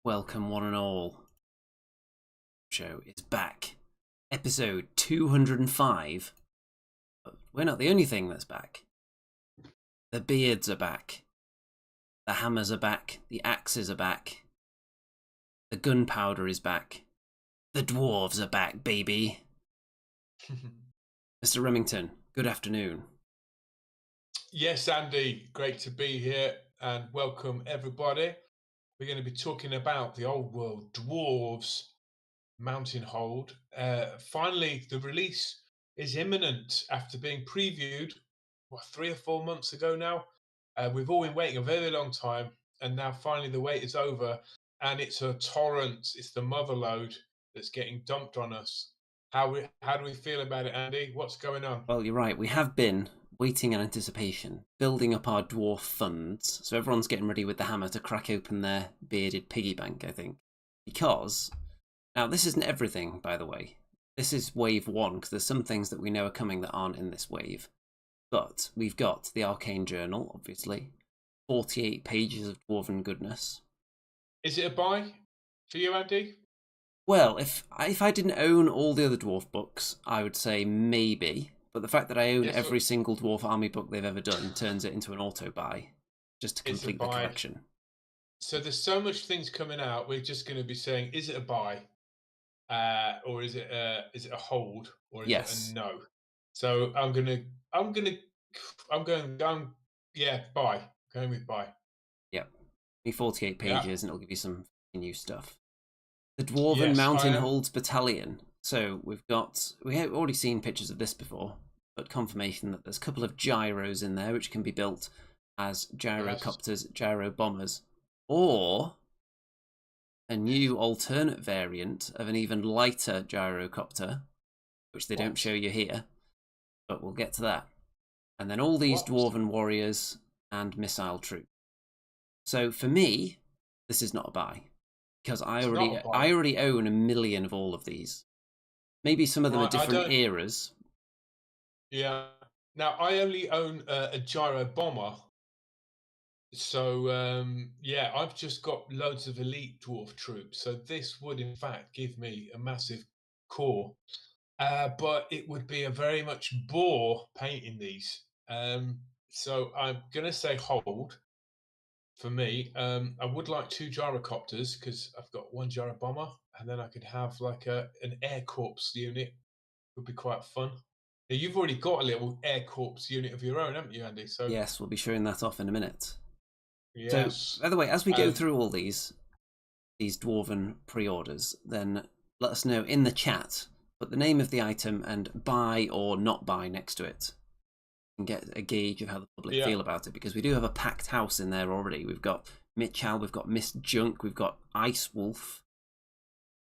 welcome one and all. Show is back. Episode 205. But we're not the only thing that's back. The beards are back. The hammers are back. The axes are back. The gunpowder is back. The dwarves are back, baby. Mr. Remington, good afternoon. Yes, Andy, great to be here and welcome everybody. We're going to be talking about the old world dwarves mountain hold. Finally, the release is imminent after being previewed 3 or 4 months ago now. We've all been waiting a very long time, and now finally the wait is over, and it's a torrent. It's the motherload that's getting dumped on us. How do we feel about it, Andy? What's going on? Well, you're right. We have been waiting in anticipation, building up our dwarf funds. So everyone's getting ready with the hammer to crack open their bearded piggy bank, I think. Because, now this isn't everything, by the way. This is wave 1, because there's some things that we know are coming that aren't in this wave. But we've got the Arcane Journal, obviously. 48 pages of dwarven goodness. Is it a buy for you, Andy? Well, if I didn't own all the other dwarf books, I would say maybe. But the fact that I own every single dwarf army book they've ever done turns it into an auto buy, just to complete the collection. So there's so much things coming out. We're just going to be saying, is it a buy, or is it a hold, or is it a no? So I'm going, yeah, buy. Going with buy. Yep. 48 pages, and it'll give you some new stuff. The Dwarven Mountain Holds Battalion. So we have already seen pictures of this before, but confirmation that there's a couple of gyros in there which can be built as gyrocopters, gyro bombers, or a new alternate variant of an even lighter gyrocopter, which they don't show you here, but we'll get to that. And then all these dwarven warriors and missile troops. So for me, this is not a buy, because I already own 1 million of all of these. Maybe some of them are different eras. Yeah. Now, I only own a gyro bomber. So, yeah, I've just got loads of elite dwarf troops. So this would, in fact, give me a massive core. But it would be a very much bore painting these. So I'm going to say hold. For me, I would like 2 gyrocopters because I've got 1 gyro bomber, and then I could have like an air corps unit. Would be quite fun. Now, you've already got a little air corps unit of your own, haven't you, Andy? So yes, we'll be showing that off in a minute. Yes. So, by the way, as we go through all these dwarven pre-orders, then let us know in the chat. Put the name of the item and buy or not buy next to it. And get a gauge of how the public feel about it, because we do have a packed house in there already. We've got Mitchell, we've got Miss Junk, we've got Ice Wolf,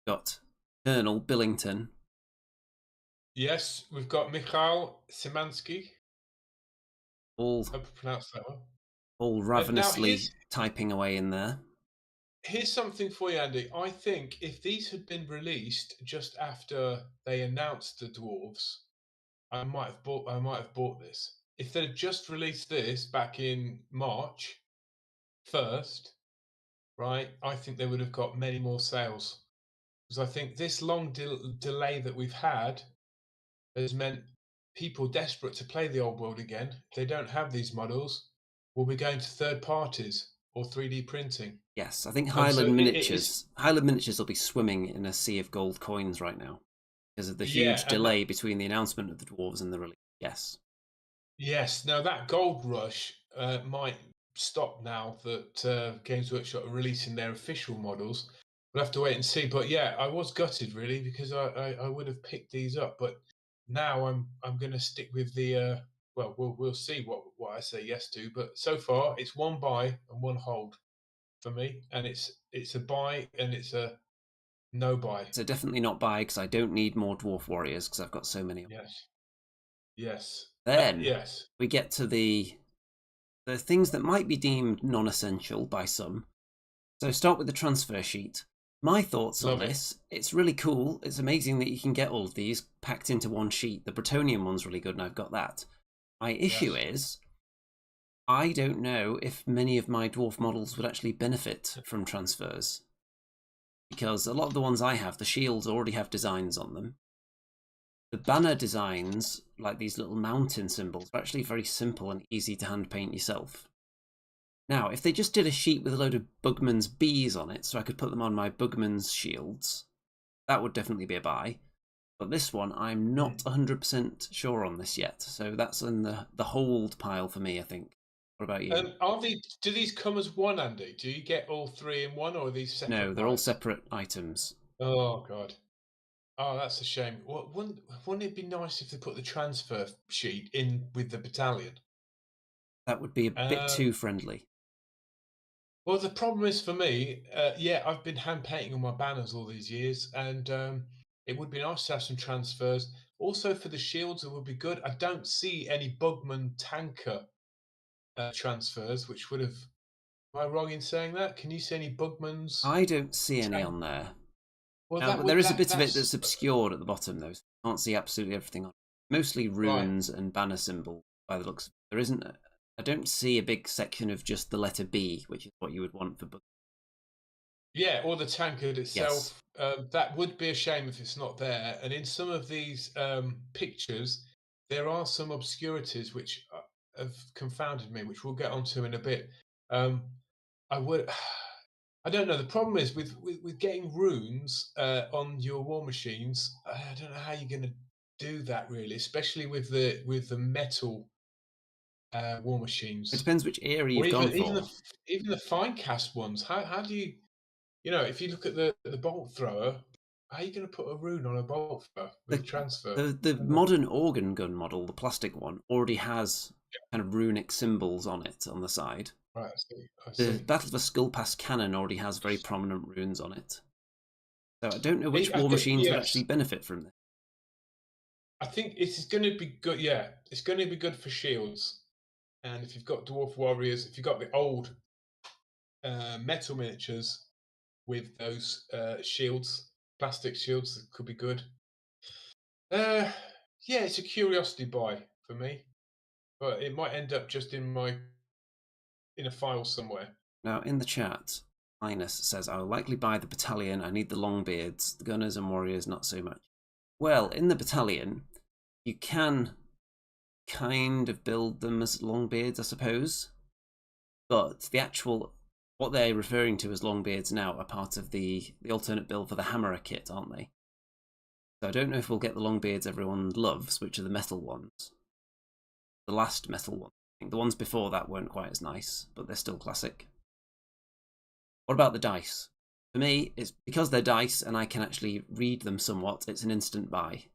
we've got Colonel Billington. Yes, we've got Mikhail Szymanski. All, I hope I pronounced that one. All ravenously typing away in there. Here's something for you, Andy. I think if these had been released just after they announced the dwarves, I might have bought this. If they'd just released this back in March 1st, right, I think they would have got many more sales. Because I think this long delay that we've had has meant people desperate to play the old world again, if they don't have these models, will be going to third parties or 3D printing. Yes, I think Highland Miniatures will be swimming in a sea of gold coins right now, because of the huge delay between the announcement of the dwarves and the release. Yes. Now that gold rush might stop now that Games Workshop are releasing their official models. We'll have to wait and see. But yeah, I was gutted really, because I would have picked these up. But now I'm going to stick with the we'll see what I say yes to. But so far it's 1 buy and 1 hold for me, and it's a buy and it's a no buy. So definitely not buy, because I don't need more dwarf warriors because I've got so many. Yes. Then we get to the things that might be deemed non-essential by some. So start with the transfer sheet. My thoughts on this: it's really cool. It's amazing that you can get all of these packed into 1 sheet. The Bretonian one's really good, and I've got that. My issue is, I don't know if many of my dwarf models would actually benefit from transfers. because a lot of the ones I have, the shields already have designs on them. The banner designs, like these little mountain symbols, are actually very simple and easy to hand paint yourself. Now, if they just did a sheet with a load of bugman's bees on it, so I could put them on my bugman's shields, that would definitely be a buy. But this one, I'm not 100% sure on this yet, so that's in the hold pile for me, I think. What about you? Do these come as one, Andy? Do you get all 3 in one, or are these separate? No, they're all separate items. Oh God. Oh, that's a shame. Wouldn't it be nice if they put the transfer sheet in with the battalion? That would be a bit too friendly. Well, the problem is for me, yeah, I've been hand painting on my banners all these years, and it would be nice to have some transfers. Also, for the shields, it would be good. I don't see any bugman tanker transfers, which would have. Am I wrong in saying that? Can you see any bugmans? I don't see any on there. Well, now, there is a bit of it that's obscured at the bottom, though. So you can't see absolutely everything on it. Mostly runes and banner symbols, by the looks of it. There isn't. I don't see a big section of just the letter B, which is what you would want for bugman. Yeah, or the tankard itself. Yes. That would be a shame if it's not there. And in some of these pictures, there are some obscurities which have confounded me, which we'll get onto in a bit. I don't know. The problem is with getting runes on your war machines. I don't know how you're going to do that, really, especially with the metal war machines. It depends which area you've gone for. Even the fine cast ones. How do you? If you look at the bolt thrower, how are you going to put a rune on a bolt thrower with a transfer? The modern organ gun model, the plastic one, already has kind of runic symbols on it on the side. Right, I see. The Battle of the Skullpass cannon already has very prominent runes on it. So I don't know which war machines would actually benefit from this. I think it's going to be good. Yeah, it's going to be good for shields. And if you've got dwarf warriors, if you've got the old metal miniatures with those shields, plastic shields, that could be good. Yeah, it's a curiosity buy for me, but it might end up just in a file somewhere. Now, in the chat, Linus says, I will likely buy the battalion. I need the longbeards. The gunners and warriors, not so much. Well, in the battalion, you can kind of build them as longbeards, I suppose. But the actual, what they're referring to as longbeards now are part of the alternate build for the hammerer kit, aren't they? So I don't know if we'll get the longbeards everyone loves, which are the metal ones. The last metal one. I think the ones before that weren't quite as nice, but they're still classic. What about the dice? For me, it's because they're dice and I can actually read them somewhat, it's an instant buy.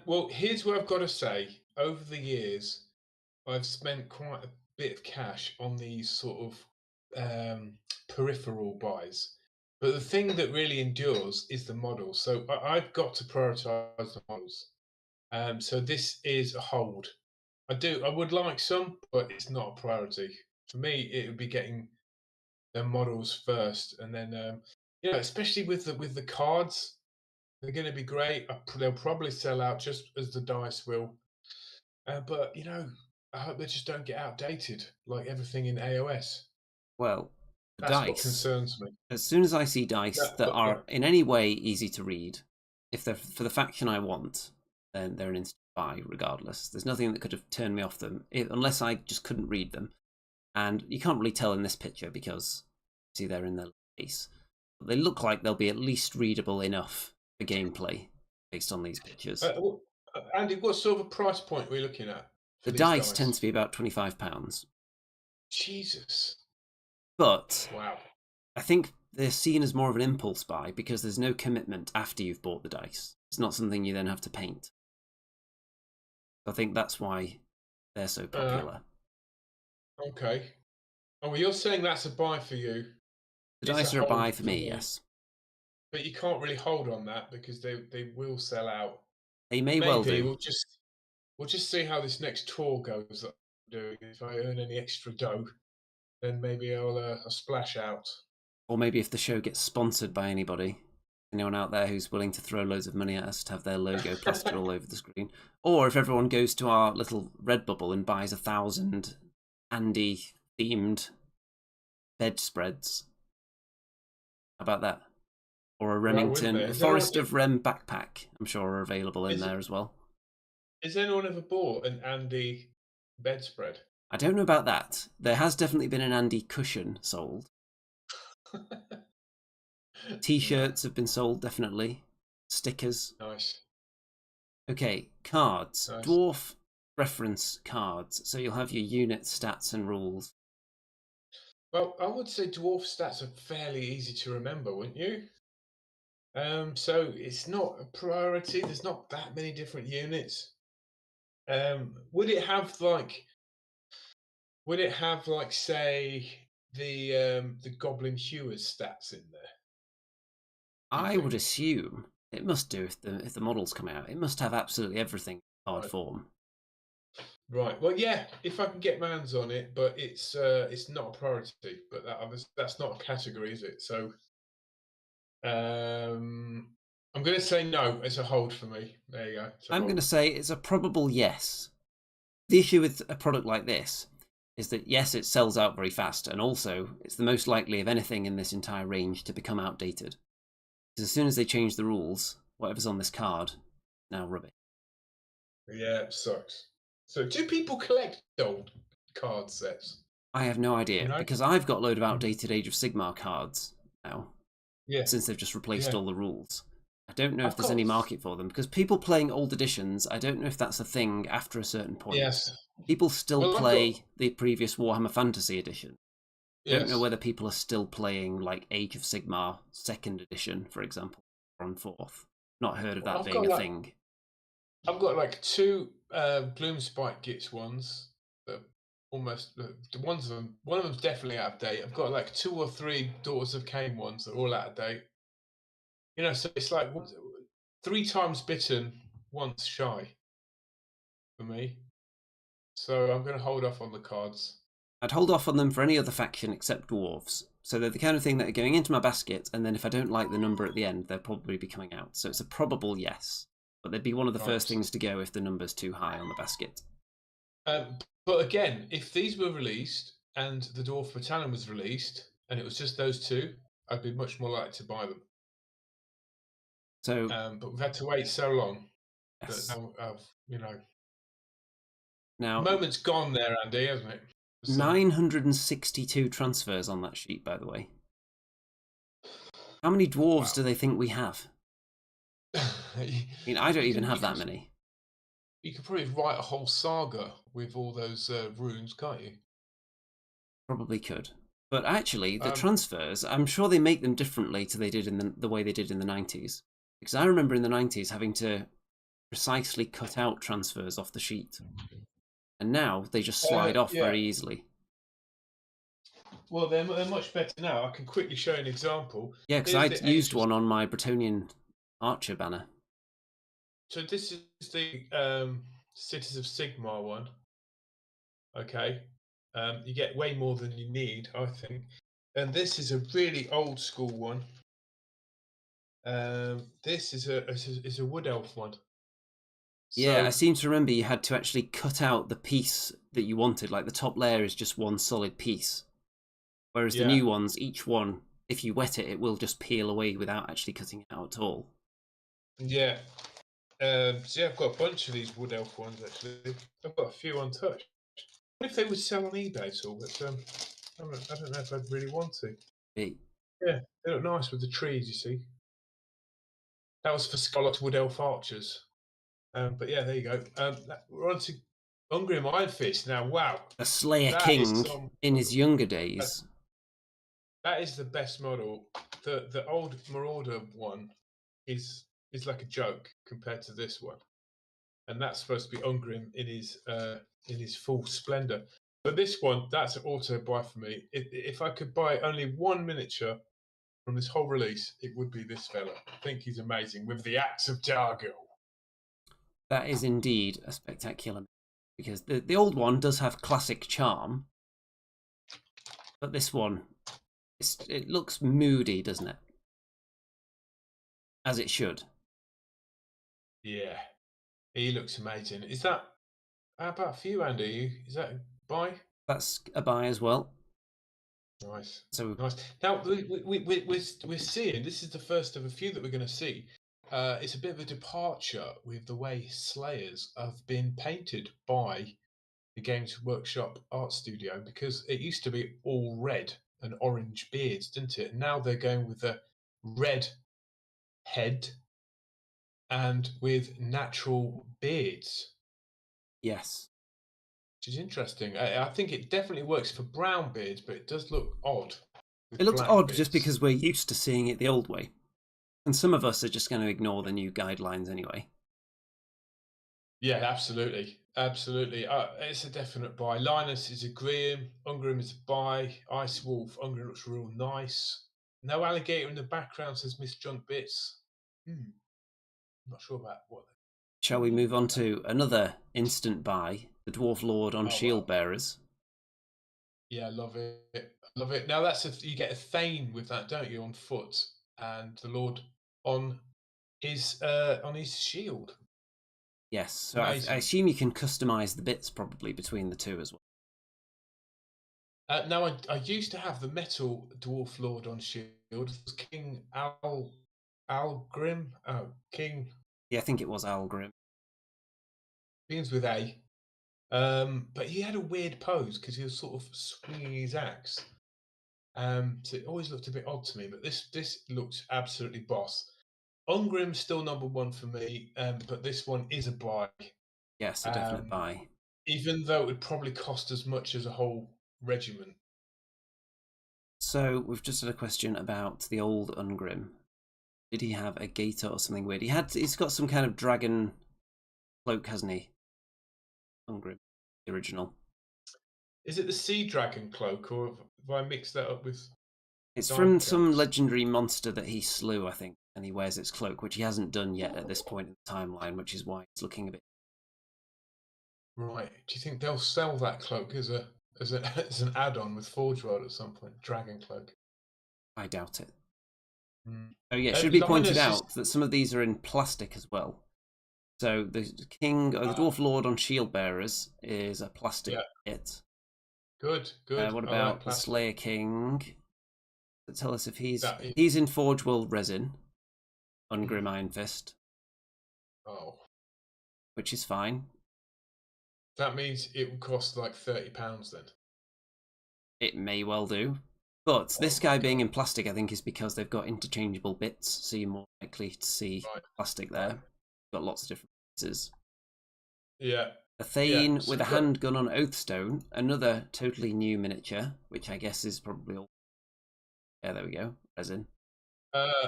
Well, here's what I've got to say. Over the years, I've spent quite a bit of cash on these sort of peripheral buys. But the thing that really endures is the models. So I've got to prioritize the models. So this is a hold. I would like some, but it's not a priority. For me, it would be getting the models first, and then especially with the cards, they're going to be great. They'll probably sell out just as the dice will. But I hope they just don't get outdated like everything in AOS. Well, that's dice, what concerns me. As soon as I see dice that are in any way easy to read, if they're for the faction I want, then they're an instant buy regardless. There's nothing that could have turned me off them, unless I just couldn't read them. And you can't really tell in this picture because, see, they're in their case. But they look like they'll be at least readable enough for gameplay based on these pictures. Andy, what sort of a price point are we looking at? The dice tend to be about £25. Jesus. But wow. I think they're seen as more of an impulse buy because there's no commitment after you've bought the dice. It's not something you then have to paint. I think that's why they're so popular. Okay. Oh, well, you're saying that's a buy for you. The dice are a buy for me, yes. But you can't really hold on that because they will sell out. They may well do. We'll just see how this next tour goes that I'm doing. If I earn any extra dough, then maybe I'll splash out. Or maybe if the show gets sponsored by anybody. Anyone out there who's willing to throw loads of money at us to have their logo plastered all over the screen. Or if everyone goes to our little Redbubble and buys 1,000 Andy-themed bedspreads. How about that? Or a Right, wouldn't Remington, they? a Forest of Rem backpack, I'm sure are available in there as well. Has anyone ever bought an Andy bedspread? I don't know about that. There has definitely been an Andy cushion sold. T-shirts have been sold, definitely. Stickers. Nice. Okay, cards. Nice. Dwarf reference cards. So you'll have your unit stats and rules. Well, I would say dwarf stats are fairly easy to remember, wouldn't you? So it's not a priority. There's not that many different units. Would it have like? Would it have like, say, the Goblin Hewers stats in there? Do you I would think? assume it must do if the models come out. It must have absolutely everything in card Right. form. Right. Well, yeah, if I can get my hands on it, but it's not a priority. But that's not a category, is it? So, I'm going to say no. It's a hold for me. There you go. I'm going to say it's a probable yes. The issue with a product like this is that, yes, it sells out very fast, and also it's the most likely of anything in this entire range to become outdated. Because as soon as they change the rules, whatever's on this card, now rubbish. Yeah, it sucks. So, do people collect old card sets? I have no idea, You know? because I've got a load of outdated Age of Sigmar cards now, Yeah. since they've just replaced Yeah. all the rules. I don't know if I've there's got any market for them, because people playing old editions, I don't know if that's a thing after a certain point. Yes. People still Well, I've play got the previous Warhammer Fantasy edition. I don't know yes. whether people are still playing like Age of Sigmar 2nd edition, for example, or on 4th. Not heard of Well, that being a thing. I've got like two Gloomspike Gits ones that almost one of them's definitely out of date. I've got like 2 or 3 Daughters of Cain ones that are all out of date. You know, so it's like 3 times bitten, once shy for me. So I'm going to hold off on the cards. I'd hold off on them for any other faction except dwarves. So they're the kind of thing that are going into my basket, and then if I don't like the number at the end, they'll probably be coming out. So it's a probable yes. But they'd be one of the first things to go if the number's too high on the basket. But again, if these were released and the Dwarf Battalion was released and it was just those two, I'd be much more likely to buy them. So, but we've had to wait so long yes. that I've, you know, Now, moment's gone there, Andy, hasn't it? 962 transfers on that sheet, by the way. How many dwarves do they think we have? I mean, I don't even have that many. You could probably write a whole saga with all those runes, can't you? Probably could. But actually, the transfers, I'm sure they make them differently to they did in the way they did in the 90s. Because I remember in the 90s having to precisely cut out transfers off the sheet. And now they just slide off very easily. Well, they're much better now. I can quickly show you an example. Yeah, because I'd used one on my Bretonian Archer banner. So this is the Cities of Sigmar one. Okay. You get way more than you need, I think. And this is a really old school one. This is a Wood Elf one. Yeah, I seem to remember you had to actually cut out the piece that you wanted. Like the top layer is just one solid piece. Whereas the new ones, each one, if you wet it, it will just peel away without actually cutting it out at all. Yeah. So I've got a bunch of these Wood Elf ones, actually. I've got a few untouched. What if they would sell on eBay at all? But I don't know if I'd really want to. Yeah, they look nice with the trees, you see. That was for Scalloped Wood Elf Archers. But yeah, there you go. We're on to Ungrim Iron Fist now. Wow. A Slayer King in his younger days. That is the best model. The old Marauder one is like a joke compared to this one. And that's supposed to be Ungrim in his full splendor. But this one, that's an auto buy for me. If I could buy only one miniature from this whole release, it would be this fella. I think he's amazing with the Axe of Dargil. That is indeed a spectacular, because the old one does have classic charm, but this one, it looks moody, doesn't it? As it should. Yeah, he looks amazing. Is that how about for you, Andy? Is that a buy? That's a buy as well. Nice. So Nice. Now we're seeing, this is the first of a few that we're going to see. It's a bit of a departure with the way Slayers have been painted by the Games Workshop art studio, because it used to be all red and orange beards, didn't it? And now they're going with the red head and with natural beards, yes, which is interesting. I think it definitely works for brown beards, but it does look odd it with looks black odd just beards. because we're used to seeing it the old way, and some of us are just going to ignore the new guidelines anyway. Yeah, absolutely. Absolutely. It's a definite buy. Linus is a Graham. Ungrim is a buy. Ice Wolf. Ungrim looks real nice. No alligator in the background, says Miss Junk Bits. I'm not sure about what. Shall we move on to another instant buy, the Dwarf Lord on Oh, Shield well. Bearers? Yeah, I love it. Love it. Now you get a Thane with that, don't you, on foot, and the Lord on his shield. Yes, so I Amazing. assume you can customize the bits probably between the two as well. Now, I used to have the metal dwarf lord on shield. It was King Algrim. Oh, King Yeah, I think it was Ungrim. begins with A. But he had a weird pose because he was sort of swinging his axe. So it always looked a bit odd to me. But this looks absolutely boss. Ungrim's still number one for me, but this one is a buy. Yes, a definite buy. Even though it would probably cost as much as a whole regiment. So we've just had a question about the old Ungrim. Did he have a gaiter or something weird? He's got some kind of dragon cloak, hasn't he? Ungrim, the original. Is it the sea dragon cloak, or have I mixed that up with It's from some Dimecoats? legendary monster that he slew, I think, and he wears its cloak, which he hasn't done yet at this point in the timeline, which is why it's looking a bit. Right. Do you think they'll sell that cloak as as an add-on with Forge World at some point? Dragon cloak. I doubt it. Mm. Oh yeah, it should be pointed Linus is out that some of these are in plastic as well. So the king, or the Dwarf Lord on Shield Bearers, is a plastic yeah, kit. good, good. What I like about the plastic. Slayer King? Tell us if That is, he's in Forge World resin, mm, Ungrim Iron Fist, oh, which is fine. that means it will cost like £30 then. It may well do. But Oh this my guy being god! in plastic, I think, is because they've got interchangeable bits, so you're more likely to see Right, plastic right. there. Got lots of different pieces. Yeah, A yeah. Thane So with a handgun on Oathstone, another totally new miniature, which I guess is probably all. Yeah, there we go. Resin.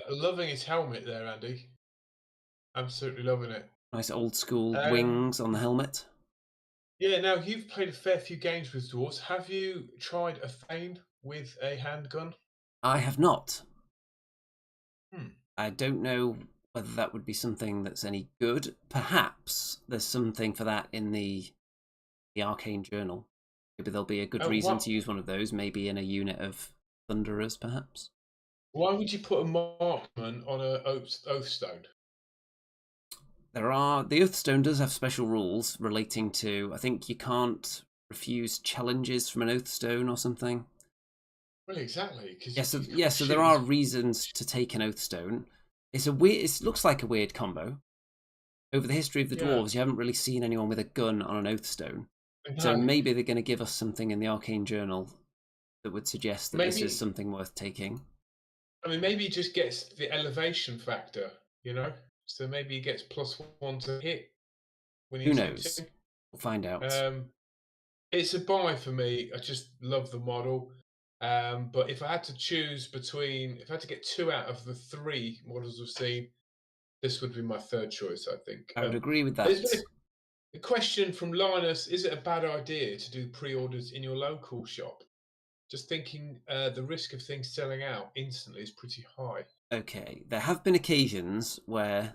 loving his helmet there, Andy. Absolutely loving it. Nice old school Um, wings on the helmet. yeah. Now you've played a fair few games with dwarves. Have you tried a Thane with a handgun? I have not. Hmm. I don't know whether that would be something that's any good. Perhaps there's something for that in the Arcane Journal. Maybe there'll be a good reason What? to use one of those, maybe in a unit of Thunderers, perhaps. Why would you put a marksman on a oathstone? The Oathstone does have special rules relating to, I think you can't refuse challenges from an Oathstone or something. Well, exactly, because Yeah, you yeah, can't so shoot there are his. reasons to take an Oathstone. It's a weird, it looks like a weird combo. Over the history of the Yeah, dwarves, you haven't really seen anyone with a gun on an Oathstone. So no. maybe they're going to give us something in the Arcane Journal that would suggest that this is Maybe, something worth taking. I mean, maybe he just gets the elevation factor, you know? So maybe he gets +1 to hit when Who he's knows? hitting. We'll find out. Um, it's a buy for me. I just love the model. But if I had to choose between, if I had to get two out of the three models we've seen, this would be my third choice, I think. I would agree with There's that. been a question from Linus: is it a bad idea to do pre-orders in your local shop? Just thinking, the risk of things selling out instantly is pretty high. Okay, there have been occasions where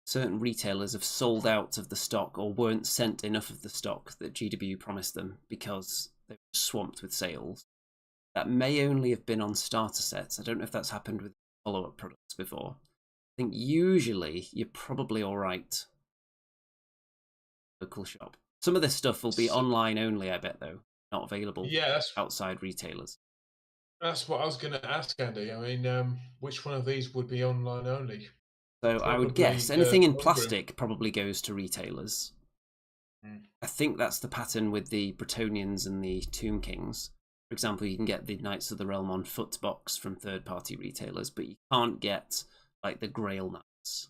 certain retailers have sold out of the stock or weren't sent enough of the stock that GW promised them because they were swamped with sales. That may only have been on starter sets. I don't know if that's happened with follow-up products before. I think usually you're probably all right. Local shop. Some of this stuff will be So, online only, I bet, though, not available yeah, outside retailers. That's what I was going to ask, Andy. I mean, which one of these would be online only? So I would guess Probably anything in Ungrim. plastic probably goes to retailers. Mm. I think that's the pattern with the Bretonians and the Tomb Kings. For example, you can get the Knights of the Realm on foot box from third-party retailers, but you can't get like the Grail Knights.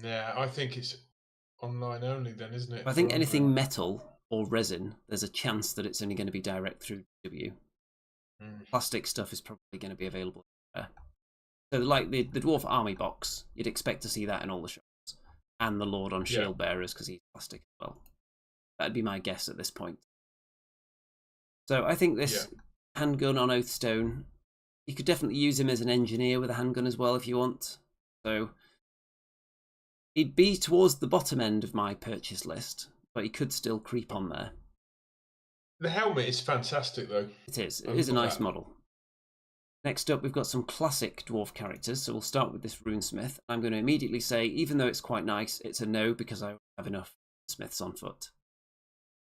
Nah, I think it's online only then, isn't it? I For think Ungrim. anything metal or resin, there's a chance that it's only going to be direct through W. Mm. Plastic stuff is probably going to be available there. So like the Dwarf Army box, you'd expect to see that in all the shops. And the Lord on Shield Bearers, because he's plastic as well. That'd be my guess at this point. So I think this handgun on Oathstone, you could definitely use him as an engineer with a handgun as well if you want. So he'd be towards the bottom end of my purchase list, but he could still creep on there. The helmet is fantastic, though. It is. It is a nice model. Next up, we've got some classic dwarf characters, so we'll start with this runesmith. I'm going to immediately say, even though it's quite nice, it's a no because I don't have enough smiths on foot.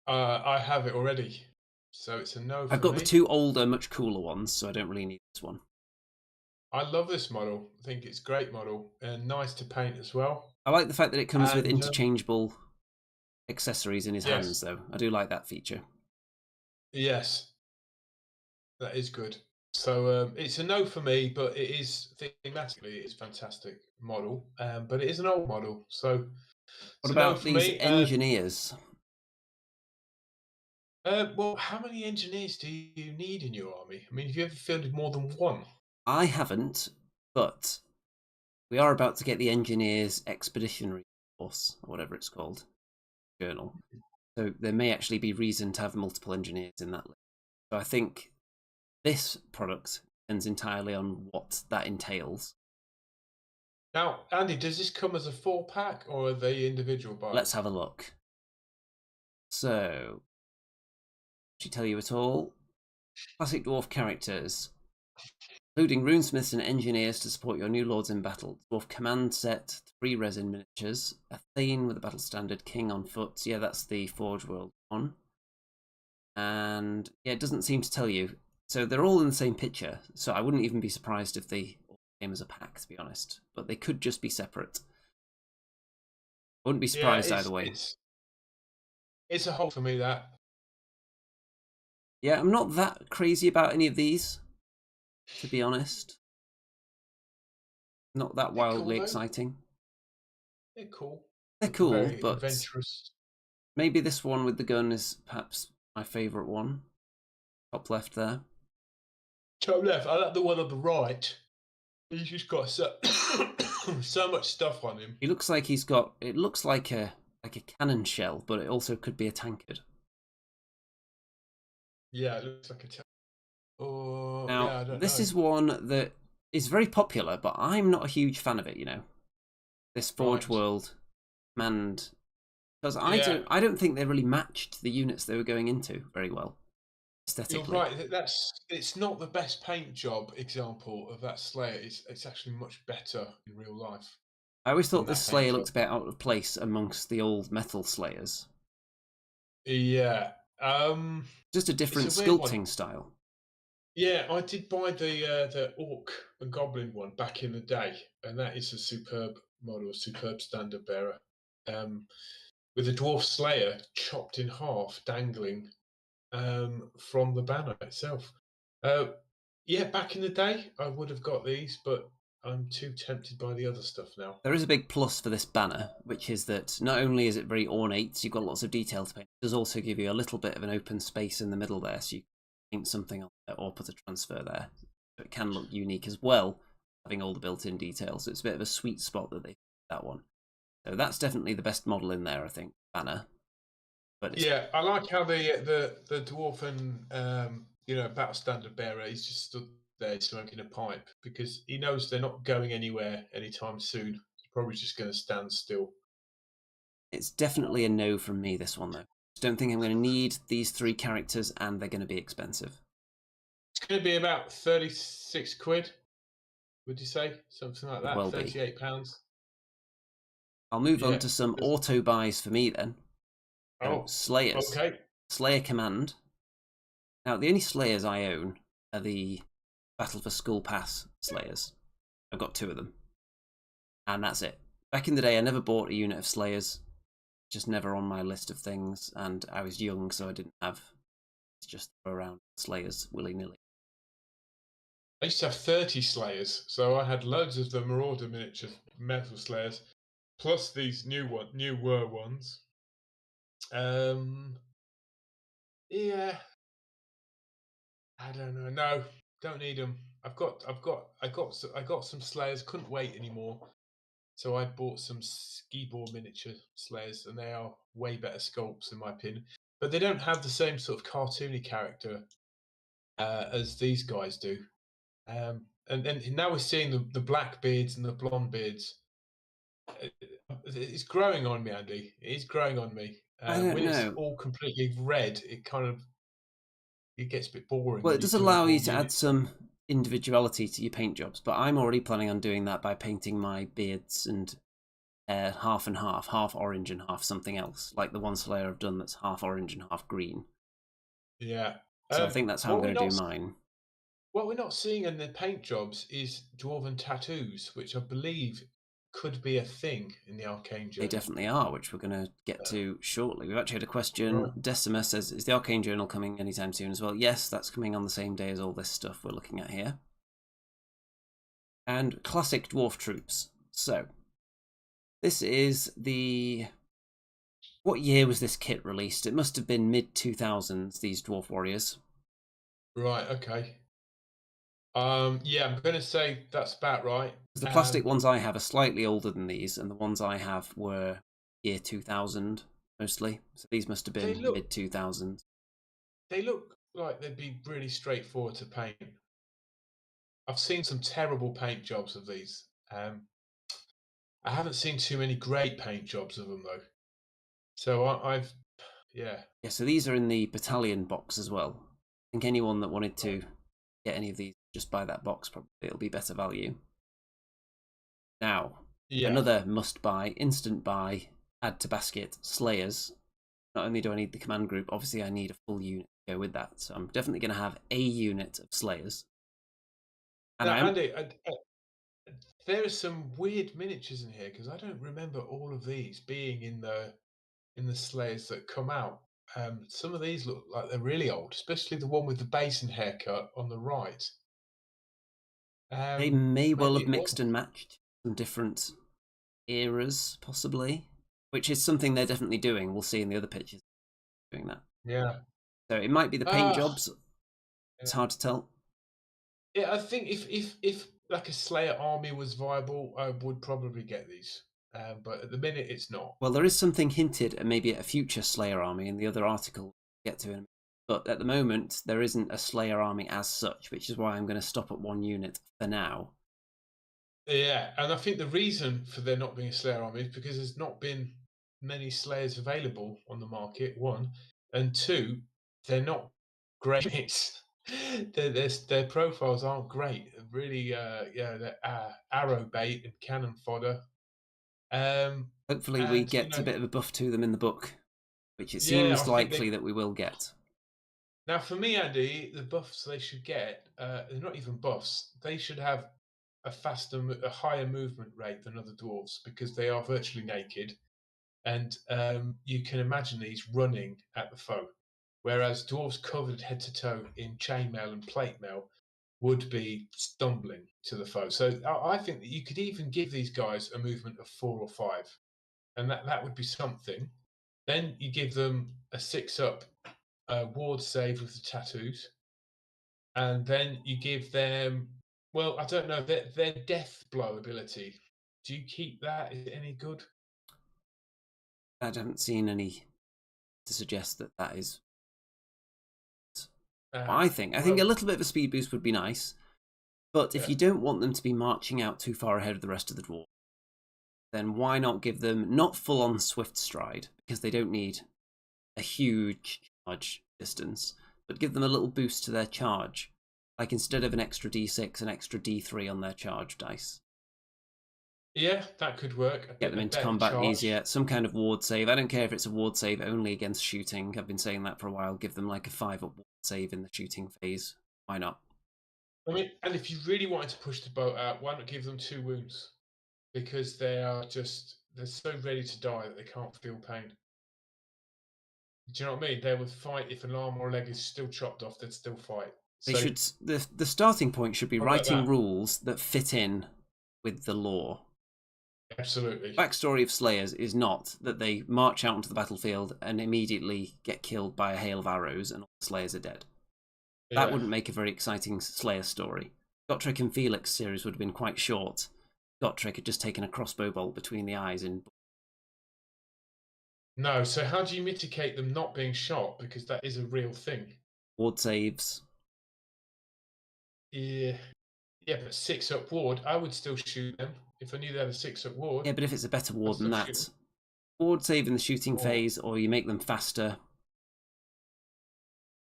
I have it already, so it's a no for me. I've got the two older, much cooler ones, so I don't really need this one. I love this model. I think it's a great model and nice to paint as well. I like the fact that it comes with interchangeable accessories in his hands, though. I do like that feature. Yes, that is good. So it's a no for me, but it is thematically it's a fantastic model. But it is an old model, so what about these engineers? Well, how many engineers do you need in your army? I mean, have you ever fielded more than one? I haven't, but we are about to get the Engineers Expeditionary Force, or whatever it's called, journal. So there may actually be reason to have multiple engineers in that list. So I think this product depends entirely on what that entails. Now, Andy, does this come as a 4-pack or are they individual buys? Let's have a look. So, should tell you at all? Classic dwarf characters, including runesmiths and engineers to support your new lords in battle. Dwarf command set, 3 resin miniatures, a Thane with a battle standard, king on foot. Yeah, that's the Forge World one. And yeah, it doesn't seem to tell you. So they're all in the same picture. So I wouldn't even be surprised if they all came as a pack, to be honest. But they could just be separate. I wouldn't be surprised either way. It's a hole for me, that. Yeah, I'm not that crazy about any of these, to be honest. Not that wildly exciting. They're cool. They're cool, very but adventurous. Maybe this one with the gun is perhaps my favourite one. Top left there. Top left. I like the one on the right. He's just got so, so much stuff on him. He looks like he's got. It looks like a cannon shell, but it also could be a tankard. Yeah, it looks like a tankard. Oh, now, yeah, I don't this know. is one that is very popular, but I'm not a huge fan of it. You know, this Forge World command, because I don't think they really matched the units they were going into very well. Aesthetically. You're right. It's not the best paint job example of that Slayer. It's actually much better in real life. I always thought this Slayer looked a bit out of place amongst the old metal Slayers. Yeah. Just a different sculpting style. Yeah, I did buy the Orc and Goblin one back in the day, and that is a superb model, a superb standard bearer. With a Dwarf Slayer chopped in half, dangling from the banner itself. Yeah, back in the day, I would have got these, but I'm too tempted by the other stuff now. There is a big plus for this banner, which is that not only is it very ornate, so you've got lots of detail to paint, it does also give you a little bit of an open space in the middle there, so you can paint something on there or put a transfer there. So it can look unique as well, having all the built-in details. So it's a bit of a sweet spot that they that one. So that's definitely the best model in there, I think, banner. But yeah, I like how the dwarven battle standard bearer, he's just stood there smoking a pipe because he knows they're not going anywhere anytime soon. He's probably just going to stand still. It's definitely a no from me, this one, though. I don't think I'm going to need these 3 characters, and they're going to be expensive. It's going to be about 36 quid, would you say? Something like that, well £38. I'll move on to some auto buys for me, then. So, Slayers. Okay. Slayer Command. Now, the only Slayers I own are the Battle for Skull Pass Slayers. I've got 2 of them. And that's it. Back in the day, I never bought a unit of Slayers. Just never on my list of things. And I was young, so I didn't have... just throw around Slayers willy-nilly. I used to have 30 Slayers, so I had loads of the Marauder miniature metal Slayers, plus these newer ones. Yeah, I don't know. No, don't need them. I got some Slayers. Couldn't wait anymore, so I bought some Skibor miniature Slayers, and they are way better sculpts in my opinion. But they don't have the same sort of cartoony character as these guys do. And now we're seeing the black beards and the blonde beards. It's growing on me, Andy. It is growing on me. I don't when know. it's all completely red, it gets a bit boring. Well, it does allow you to add some individuality to your paint jobs, but I'm already planning on doing that by painting my beards and half and half orange and half something else, like the one Slayer I've done that's half orange and half green. Yeah. So I think that's how I'm going to do mine. What we're not seeing in the paint jobs is dwarven tattoos, which I believe could be a thing in the Arcane Journal. They definitely are, which we're going to get to shortly. We've actually had a question. Decima says, is the Arcane Journal coming anytime soon as well? Yes, that's coming on the same day as all this stuff we're looking at here. And classic dwarf troops. So, this is the... What year was this kit released? It must have been mid-2000s, these dwarf warriors. Right, okay. Yeah, I'm going to say that's about right. The plastic ones I have are slightly older than these, and the ones I have were year 2000, mostly. So these must have been mid-2000s. They look like they'd be really straightforward to paint. I've seen some terrible paint jobs of these. I haven't seen too many great paint jobs of them, though. So yeah. Yeah, so these are in the battalion box as well. I think anyone that wanted to get any of these, just buy that box, probably it'll be better value. Now, another must buy, instant buy, add to basket, Slayers. Not only do I need the command group, obviously I need a full unit to go with that. So I'm definitely going to have a unit of Slayers. And now, Andy, there are some weird miniatures in here because I don't remember all of these being in the Slayers that come out. Some of these look like they're really old, especially the one with the basin haircut on the right. They may well have mixed and matched some different eras, possibly, which is something they're definitely doing. We'll see in the other pictures doing that. Yeah. So it might be the paint jobs. It's hard to tell. Yeah, I think if like a Slayer army was viable, I would probably get these. But at the minute, it's not. Well, there is something hinted at maybe a future Slayer army in the other article we'll get to in a minute. But at the moment, there isn't a Slayer army as such, which is why I'm going to stop at one unit for now. Yeah, and I think the reason for there not being a Slayer army is because there's not been many Slayers available on the market, one. And two, they're not great. Their profiles aren't great. Really, they're arrow bait and cannon fodder. Hopefully we get a bit of a buff to them in the book, which it seems likely that we will get. Now, for me, Andy, the buffs they should get, they're not even buffs. They should have a higher movement rate than other dwarves because they are virtually naked. And you can imagine these running at the foe. Whereas dwarves covered head to toe in chainmail and plate mail would be stumbling to the foe. So I think that you could even give these guys a movement of 4 or 5. And that would be something. Then you give them a 6-up ward save with the tattoos. And then you give them, well, I don't know, their death blow ability. Do you keep that? Is it any good? I haven't seen any to suggest that is. I think a little bit of a speed boost would be nice. But if you don't want them to be marching out too far ahead of the rest of the dwarf, then why not give them not full-on swift stride, because they don't need a huge charge distance, but give them a little boost to their charge. Like instead of an extra d6, an extra d3 on their charge dice. Yeah, that could work. Get them into combat easier. Some kind of ward save. I don't care if it's a ward save only against shooting. I've been saying that for a while. Give them like a 5-up ward save in the shooting phase. Why not? I mean, and if you really wanted to push the boat out, why not give them 2 wounds? Because they're so ready to die that they can't feel pain. Do you know what I mean? They would fight if an arm or a leg is still chopped off. They'd still fight. They So should. The starting point should be what about writing that? rules that fit in with the lore. Absolutely. Backstory of Slayers is not that they march out onto the battlefield and immediately get killed by a hail of arrows and all the Slayers are dead. That wouldn't make a very exciting Slayer story. Gotrek and Felix series would have been quite short. Gotrek had just taken a crossbow bolt between the eyes and... No, so how do you mitigate them not being shot? Because that is a real thing. Ward saves. Yeah, but 6-up ward, I would still shoot them if I knew they had a 6-up ward. Yeah, but if it's a better ward than that, ward save in the shooting phase, or you make them faster.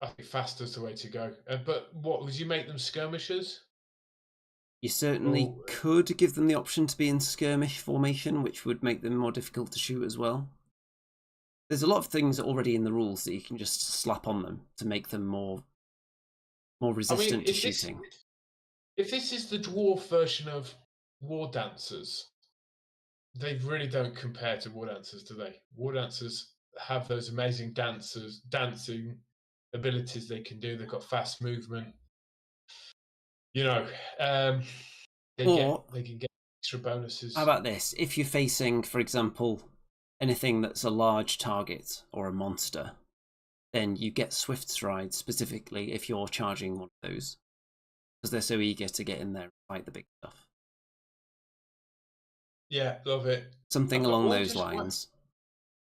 I think faster's the way to go. But what would you make them skirmishers? You certainly could give them the option to be in skirmish formation, which would make them more difficult to shoot as well. There's a lot of things already in the rules that you can just slap on them to make them more resistant to shooting. If this is the dwarf version of War Dancers, they really don't compare to War Dancers, do they? War Dancers have those amazing dancing abilities they can do. They've got fast movement. You know, they can get extra bonuses. How about this? If you're facing, for example, anything that's a large target or a monster, then you get swift stride specifically if you're charging one of those, because they're so eager to get in there and fight the big stuff. Yeah, love it. Something along those lines.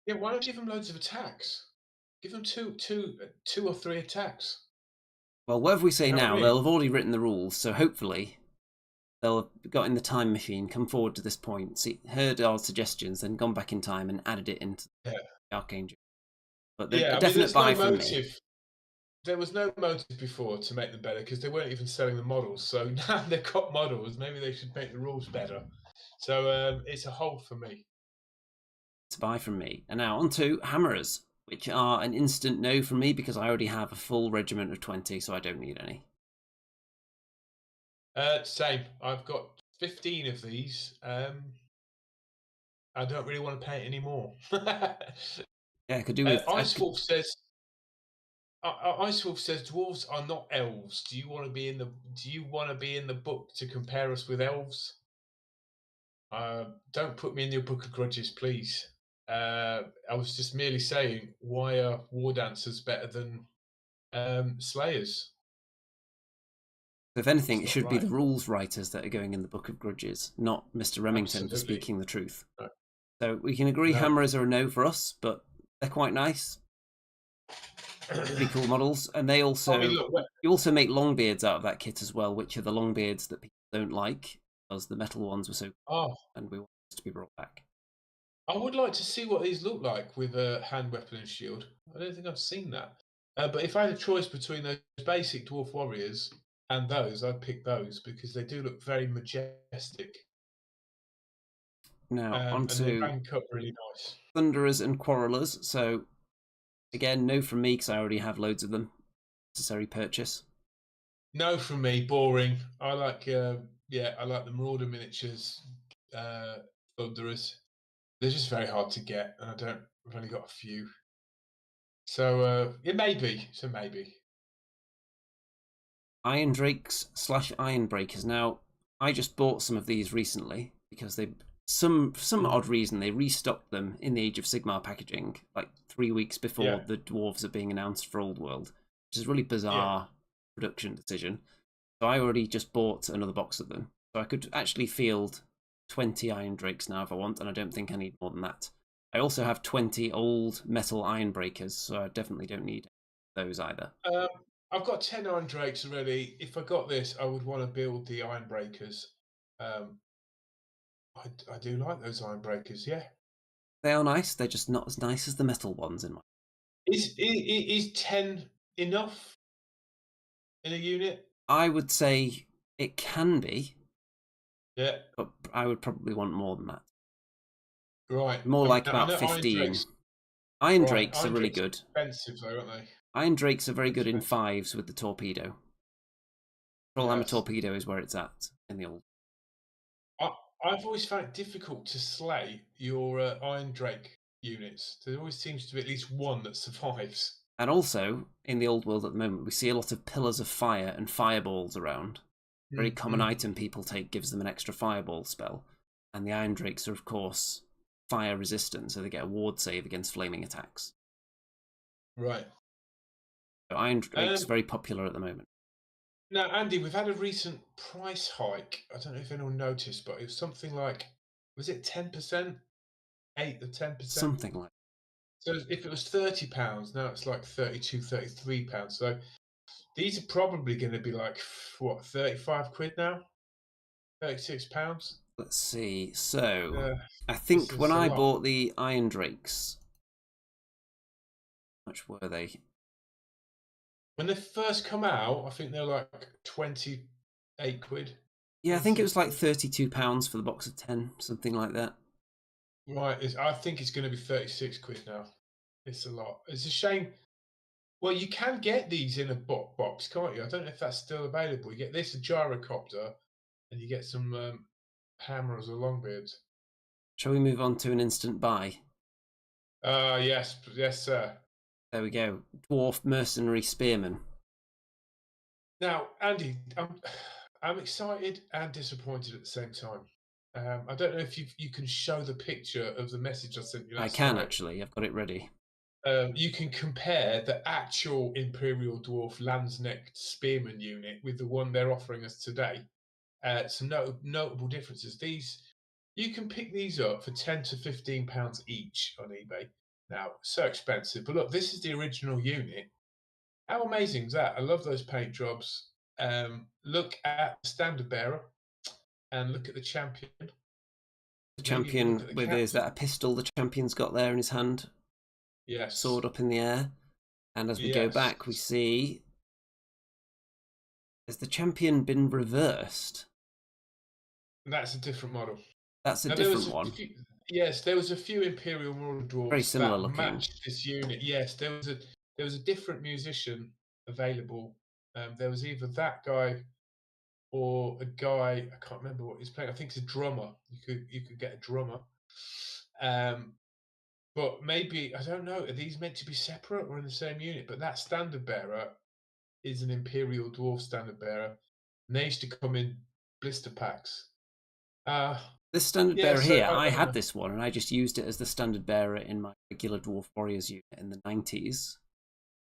Why not give them loads of attacks? Give them two or 3 attacks. Well, whatever we say now, they'll have already written the rules, so hopefully they'll have got in the time machine, come forward to this point, heard our suggestions, then gone back in time and added it into the Archangel. But a definite buy from me. There was no motive before to make them better because they weren't even selling the models. So now they've got models, maybe they should make the rules better. So it's a hold for me. It's a buy from me. And now on to Hammerers, which are an instant no from me because I already have a full regiment of 20, so I don't need any. Same. I've got 15 of these. I don't really want to pay it anymore. Yeah, I could do with... Icewolf says dwarves are not elves. Do you want to be in the book to compare us with elves? Don't put me in your book of grudges, please. I was just merely saying, why are war dancers better than slayers? If anything, it should be the rules writers that are going in the book of grudges, not Mr. Remington for speaking the truth. No. So we can agree Hammerers are a no for us, but they're quite nice. Pretty cool models, and they also you also make Longbeards out of that kit as well, which are the Longbeards that people don't like because the metal ones were so cool, and we want this to be brought back. I would like to see what these look like with a hand weapon and shield. I don't think I've seen that. But if I had a choice between those basic dwarf warriors and those, I'd pick those because they do look very majestic. Now onto and they rank up really nice. Thunderers and Quarrelers. So again, no from me because I already have loads of them. Necessary purchase. No from me. Boring. I like I like the Marauder miniatures. Thunderers. They're just very hard to get, and I've only got a few. So it may be. So maybe. Iron Drakes / Ironbreakers. Now, I just bought some of these recently because for some odd reason they restocked them in the Age of Sigmar packaging like 3 weeks before the Dwarves are being announced for Old World, which is a really bizarre production decision. So I already just bought another box of them. So I could actually field 20 Iron Drakes now if I want, and I don't think I need more than that. I also have 20 old metal Ironbreakers, so I definitely don't need those either. I've got 10 Iron Drakes already. If I got this, I would want to build the Ironbreakers. I do like those Ironbreakers, yeah. They are nice. They're just not as nice as the metal ones in my. Is 10 enough in a unit? I would say it can be. Yeah. But I would probably want more than that. Right. More like about 15. Iron Drakes are really good. Expensive though, aren't they? Iron Drakes are very good in 5s with the torpedo. Trollhammer torpedo is where it's at in the old. I've always found it difficult to slay your Iron Drake units. There always seems to be at least one that survives. And also, in the old world at the moment, we see a lot of pillars of fire and fireballs around. Very common item people take gives them an extra fireball spell. And the Iron Drakes are, of course, fire resistant, so they get a ward save against flaming attacks. Right. So Iron Drake's very popular at the moment. Now, Andy, we've had a recent price hike. I don't know if anyone noticed, but it was something like, was it 10%? 8 or 10%? Something like that. So if it was £30, now it's like £32, £33. So these are probably going to be like, what, 35 quid now? £36? Let's see. So, I think when I bought the Iron Drakes, how much were they? When they first come out, I think they're like 28 quid. Yeah, I think it was like £32 for the box of 10, something like that. Right, I think it's going to be 36 quid now. It's a lot. It's a shame. Well, you can get these in a box, can't you? I don't know if that's still available. You get this, a gyrocopter, and you get some hammers or longbeards. Shall we move on to an instant buy? Yes, sir. There we go. Dwarf Mercenary Spearman. Now, Andy, I'm excited and disappointed at the same time. I don't know if you can show the picture of the message I sent you last night. I can, night. actually. I've got it ready. You can compare the actual Imperial Dwarf Landsneck Spearman unit with the one they're offering us today. Some notable differences. You can pick these up for £10 to £15 each on eBay. Now, so expensive, but look, this is the original unit. How amazing is that? I love those paint jobs. Look at the standard bearer and look at the champion. The champion is that a pistol the champion's got there in his hand? Yes. Sword up in the air. And as we go back, we see, has the champion been reversed? That's a different model. That's a different one. Yes, there was a few Imperial Model Dwarves very similar that looking. Matched this unit. Yes, there was a different musician available. There was either that guy or a guy, I can't remember what he's playing. I think it's a drummer. You could get a drummer. But maybe, I don't know, are these meant to be separate or in the same unit? But that standard bearer is an Imperial Dwarf standard bearer. And they used to come in blister packs. This standard bearer here, I had this one, and I just used it as the standard bearer in my regular Dwarf Warriors unit in the 90s.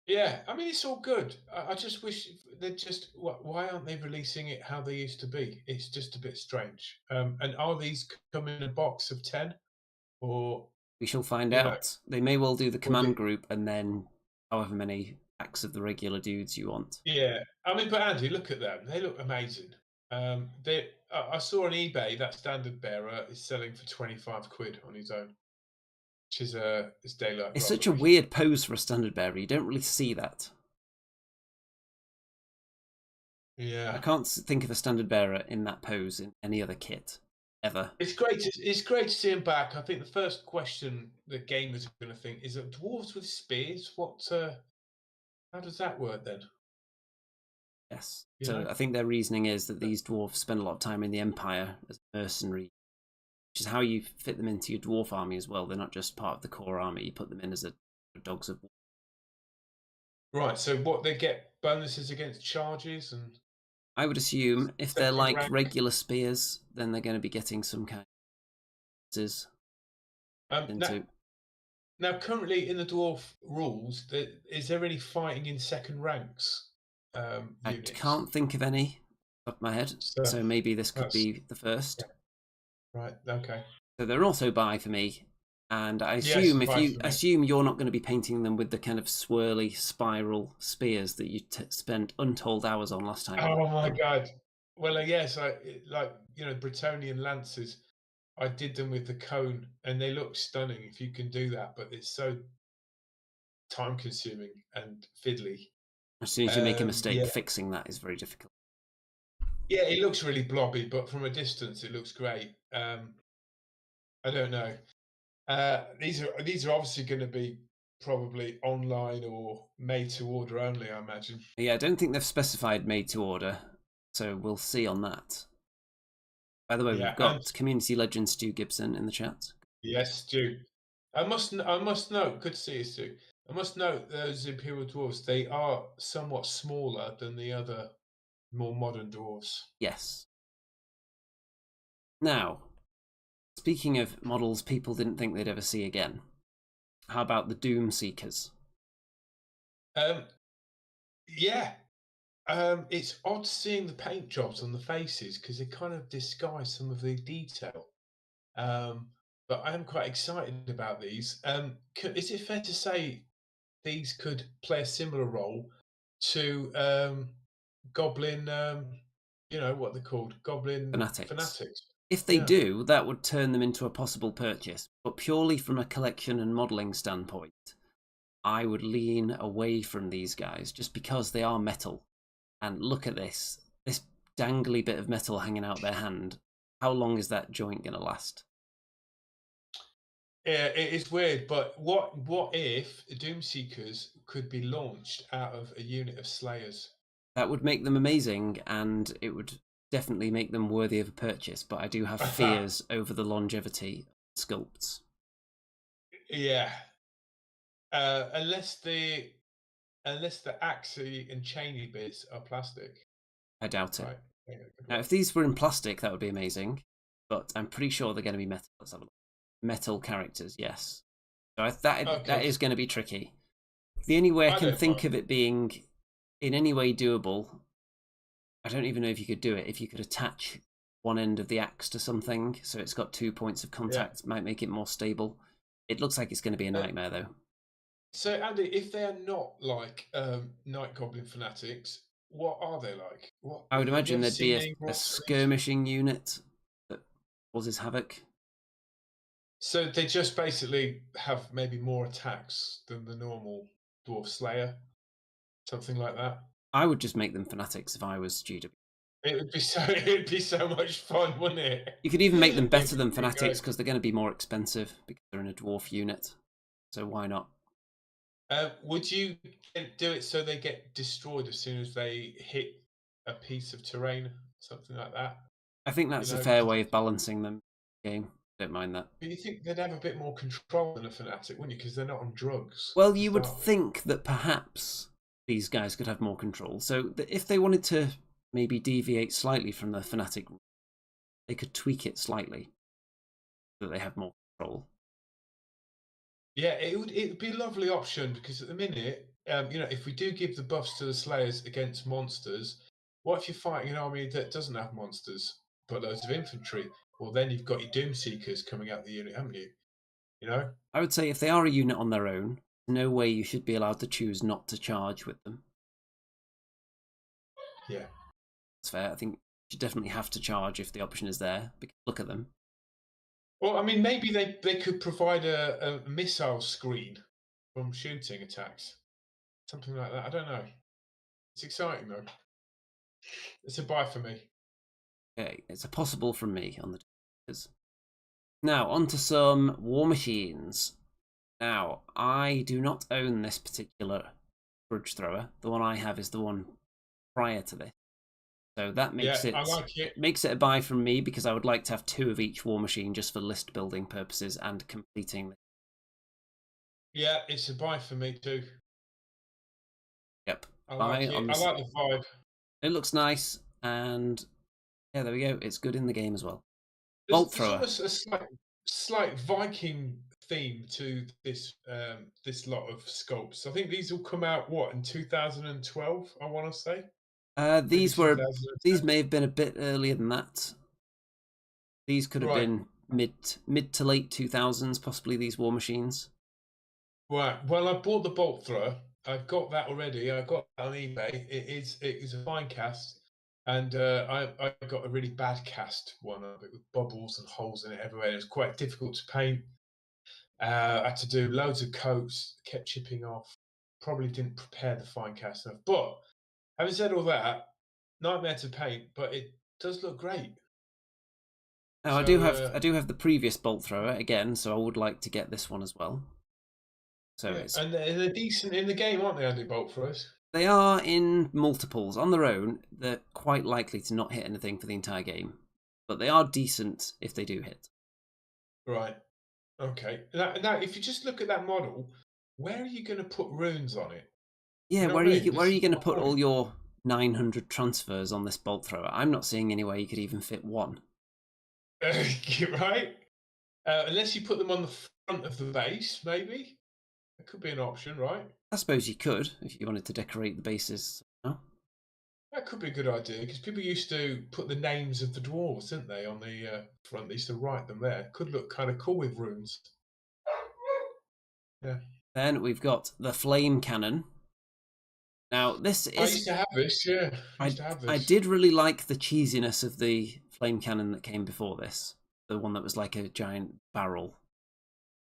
Yeah, I mean, it's all good. I just wish they'd just... Why aren't they releasing it how they used to be? It's just a bit strange. And are these coming in a box of 10? Or... We shall find out. They may well do the command group and then however many packs of the regular dudes you want. Yeah, I mean, but Andy, look at them. They look amazing. I saw on eBay that standard bearer is selling for 25 quid on his own, which is daylight. It's such a weird pose for a standard bearer. You don't really see that. Yeah, I can't think of a standard bearer in that pose in any other kit ever. It's great to see him back. I think the first question that gamers are going to think is that dwarves with spears. How does that work then? Yes. So I think their reasoning is that these dwarves spend a lot of time in the Empire as mercenary, which is how you fit them into your dwarf army as well. They're not just part of the core army. You put them in as dogs of war. Right. So what, they get bonuses against charges and... I would assume if they're like regular spears, then they're going to be getting some kind of... Now, currently in the dwarf rules, is there any fighting in second ranks? I can't think of any off my head, so maybe this could be the first. Yeah. Right. Okay. So they're also buy for me, and I assume assume you're not going to be painting them with the kind of swirly spiral spears that you spent untold hours on last time. Oh my god! Well, yes, Bretonnian lances. I did them with the cone, and they look stunning if you can do that. But it's so time-consuming and fiddly. As soon as you make a mistake, fixing that is very difficult. Yeah, it looks really blobby, but from a distance, it looks great. I don't know. These are obviously going to be probably online or made to order only, I imagine. Yeah, I don't think they've specified made to order. So we'll see on that. By the way, we've got community legend Stu Gibson in the chat. Yes, Stu. I must note. Good to see you, Stu. I must note those Imperial Dwarves. They are somewhat smaller than the other more modern dwarves. Yes. Now, speaking of models people didn't think they'd ever see again, how about the Doomseekers? Yeah. It's odd seeing the paint jobs on the faces because they kind of disguise some of the detail. But I am quite excited about these. Is it fair to say these could play a similar role to Goblin? You know what they're called, Goblin fanatics. If they do, that would turn them into a possible purchase. But purely from a collection and modelling standpoint, I would lean away from these guys just because they are metal. And look at this dangly bit of metal hanging out their hand. How long is that joint going to last? Yeah, it is weird, but what if Doomseekers could be launched out of a unit of Slayers? That would make them amazing, and it would definitely make them worthy of a purchase, but I do have fears over the longevity of sculpts. Yeah. Unless the axey and chainy bits are plastic. I doubt it. Right. Yeah, now, if these were in plastic, that would be amazing, but I'm pretty sure they're going to be metal. Let's have a look. Metal characters, yes. So that is going to be tricky. The only way I can think of it being in any way doable, I don't even know if you could do it. If you could attach one end of the axe to something so it's got 2 points of contact, might make it more stable. It looks like it's going to be a nightmare, though. So, Andy, if they're not like Night Goblin fanatics, what are they like? What, I would imagine there'd be a skirmishing unit that causes havoc. So they just basically have maybe more attacks than the normal Dwarf Slayer, something like that. I would just make them fanatics if I was GW. It'd be so much fun, wouldn't it? You could even make them better than fanatics because they're going to be more expensive because they're in a dwarf unit. So why not? Would you do it so they get destroyed as soon as they hit a piece of terrain, something like that? I think that's a fair way of balancing them in the game. Don't mind that. But you think they'd have a bit more control than a fanatic, wouldn't you? Because they're not on drugs. Well, you would think that perhaps these guys could have more control. So if they wanted to maybe deviate slightly from the fanatic, they could tweak it slightly so that they have more control. Yeah, it would be a lovely option because at the minute, if we do give the buffs to the Slayers against monsters, what if you're fighting an army that doesn't have monsters but loads of infantry? Well, then you've got your Doomseekers coming out the unit, haven't you? You know? I would say if they are a unit on their own, no way you should be allowed to choose not to charge with them. Yeah. That's fair. I think you should definitely have to charge if the option is there. Because look at them. Well, I mean, maybe they could provide a missile screen from shooting attacks. Something like that. I don't know. It's exciting, though. It's a buy for me. Okay, it's a possible from me on the Doomseekers. Now, on to some war machines. Now, I do not own this particular grudge thrower. The one I have is the one prior to this. So that makes makes it a buy from me because I would like to have 2 of each war machine just for list building purposes and completing. Yeah, it's a buy for me too. Yep. I like the vibe. It looks nice, and yeah, there we go. It's good in the game as well. Bolt thrower. There's a slight Viking theme to this this lot of sculpts. I think these will come out in 2012. I want to say. These may have been a bit earlier than that. These could have been mid to late 2000s, possibly these war machines. Right. Well, I bought the bolt thrower. I've got that already. I got that on eBay. It is a fine cast, and I got a really bad cast one of it with bubbles and holes in it everywhere. It was quite difficult to paint. I had to do loads of coats, kept chipping off. Probably didn't prepare the fine cast enough. But having said all that, nightmare to paint, but it does look great. Now I do have the previous bolt thrower again, so I would like to get this one as well. So and they're decent in the game, aren't they, Andy, bolt throwers? They are in multiples. On their own, they're quite likely to not hit anything for the entire game. But they are decent if they do hit. Right. Okay. Now, if you just look at that model, where are you going to put runes on it? Yeah, You know where what are I you mean? where are This you is going to my put all point. your 900 transfers on this bolt thrower? I'm not seeing any way you could even fit one. Right? Unless you put them on the front of the base, maybe. That could be an option, right? I suppose you could if you wanted to decorate the bases. No? That could be a good idea because people used to put the names of the dwarves, didn't they, on the front? They used to write them there. Could look kind of cool with runes. Yeah. Then we've got the flame cannon. Now this I is used to have this. Yeah, I used to have I this. did really like the cheesiness of the flame cannon that came before this. The one that was like a giant barrel.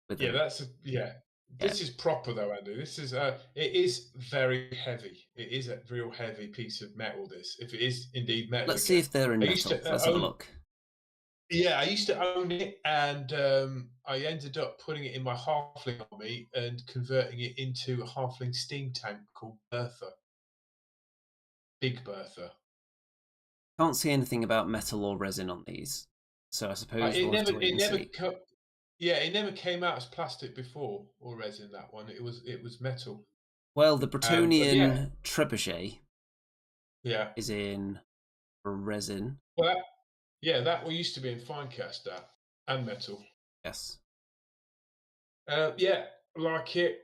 With Yeah, a, yeah. yeah. This is proper though, Andy. This is it is very heavy. It is a real heavy piece of metal. This, if it is indeed metal Let's see again. if they're in I used metal. to Let's have a own. look. Yeah, I used to own it, and I ended up putting it in my halfling army and converting it into a halfling steam tank called Bertha, Big Bertha. Can't see anything about metal or resin on these, so I suppose we'll have to wait and see. Yeah, it never came out as plastic before or resin. That one, it was metal. Well, the But yeah, Bretonian trebuchet yeah. is in resin. Well, that one used to be in fine cast that and metal. Yes. Yeah, like it.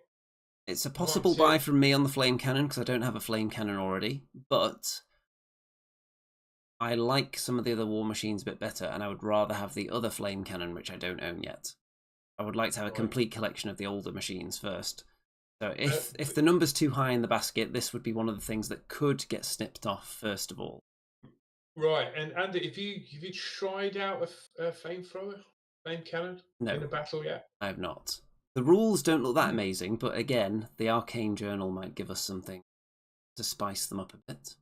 It's a possible Liked buy it. from me on the flame cannon because I don't have a flame cannon already, but I like some of the other war machines a bit better, and I would rather have the other flame cannon, which I don't own yet. I would like to have a complete collection of the older machines first. So if the number's too high in the basket, this would be one of the things that could get snipped off first of all. Right, and Andy, have you tried out a flamethrower, flame cannon in a No, battle yet? I have not. The rules don't look that Hmm. amazing, but again, the Arcane Journal might give us something to spice them up a bit.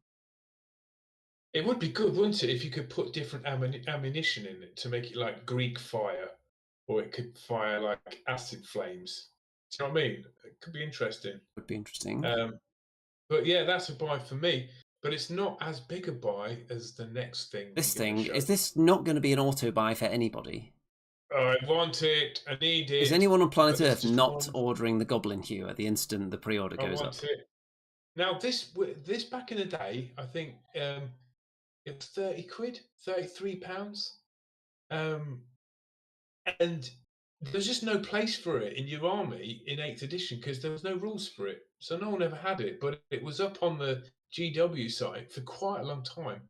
It would be good, wouldn't it, if you could put different ammunition in it to make it like Greek fire, or it could fire like acid flames. Do you know what I mean? It could be interesting. Would be interesting. But yeah, that's a buy for me. But it's not as big a buy as the next thing This we're going to thing, show. is this not going to be an auto buy for anybody? I want it. I need it. Is anyone on planet but Earth not ordering the Goblin Hue at the instant the pre-order I goes up? want it. Now, this back in the day, I think it was 30 quid, £33. And there's just no place for it in your army in 8th edition because there was no rules for it. So no one ever had it, but it was up on the GW site for quite a long time.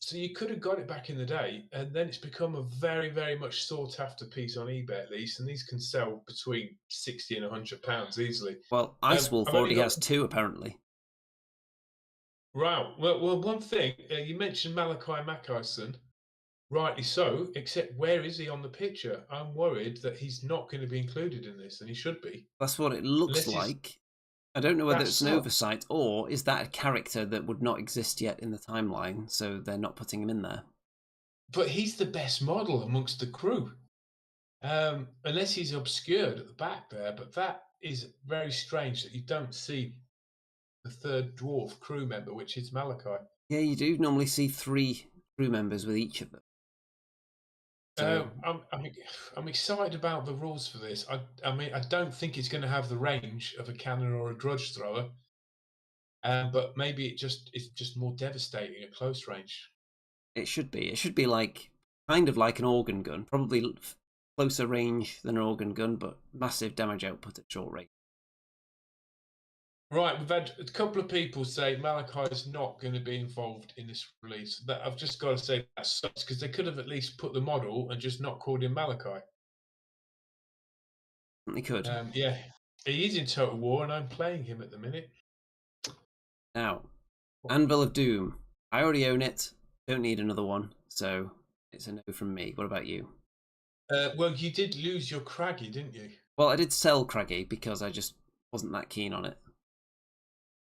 So you could have got it back in the day, and then it's become a very, very much sought after piece on eBay at least, and these can sell between £60 and £100 easily. Well, Ice Wolf I've only already got has two, apparently. Right. Well, one thing you mentioned Malachi Mackison, rightly so. Except where is he on the picture? I'm worried that he's not going to be included in this, and he should be. That's what it looks Unless he's like. I don't know whether that it's an sucks. oversight, or is that a character that would not exist yet in the timeline, so they're not putting him in there. But he's the best model amongst the crew. Unless he's obscured at the back there, but that is very strange that you don't see the third dwarf crew member, which is Malachi. Yeah, you do normally see 3 crew members with each of them. So I'm excited about the rules for this. I mean, I don't think it's going to have the range of a cannon or a grudge thrower, but maybe it's just more devastating at close range. it should be. It should be like kind of like an organ gun, probably closer range than an organ gun, but massive damage output at short range. Right, we've had a couple of people say Malachi is not going to be involved in this release. That I've just got to say that sucks because they could have at least put the model and just not called him Malachi. They could. Yeah, he is in Total War, and I'm playing him at the minute. Now, Anvil of Doom. I already own it. Don't need another one, so it's a no from me. What about you? Well, you did lose your Craggy, didn't you? Well, I did sell Craggy because I just wasn't that keen on it.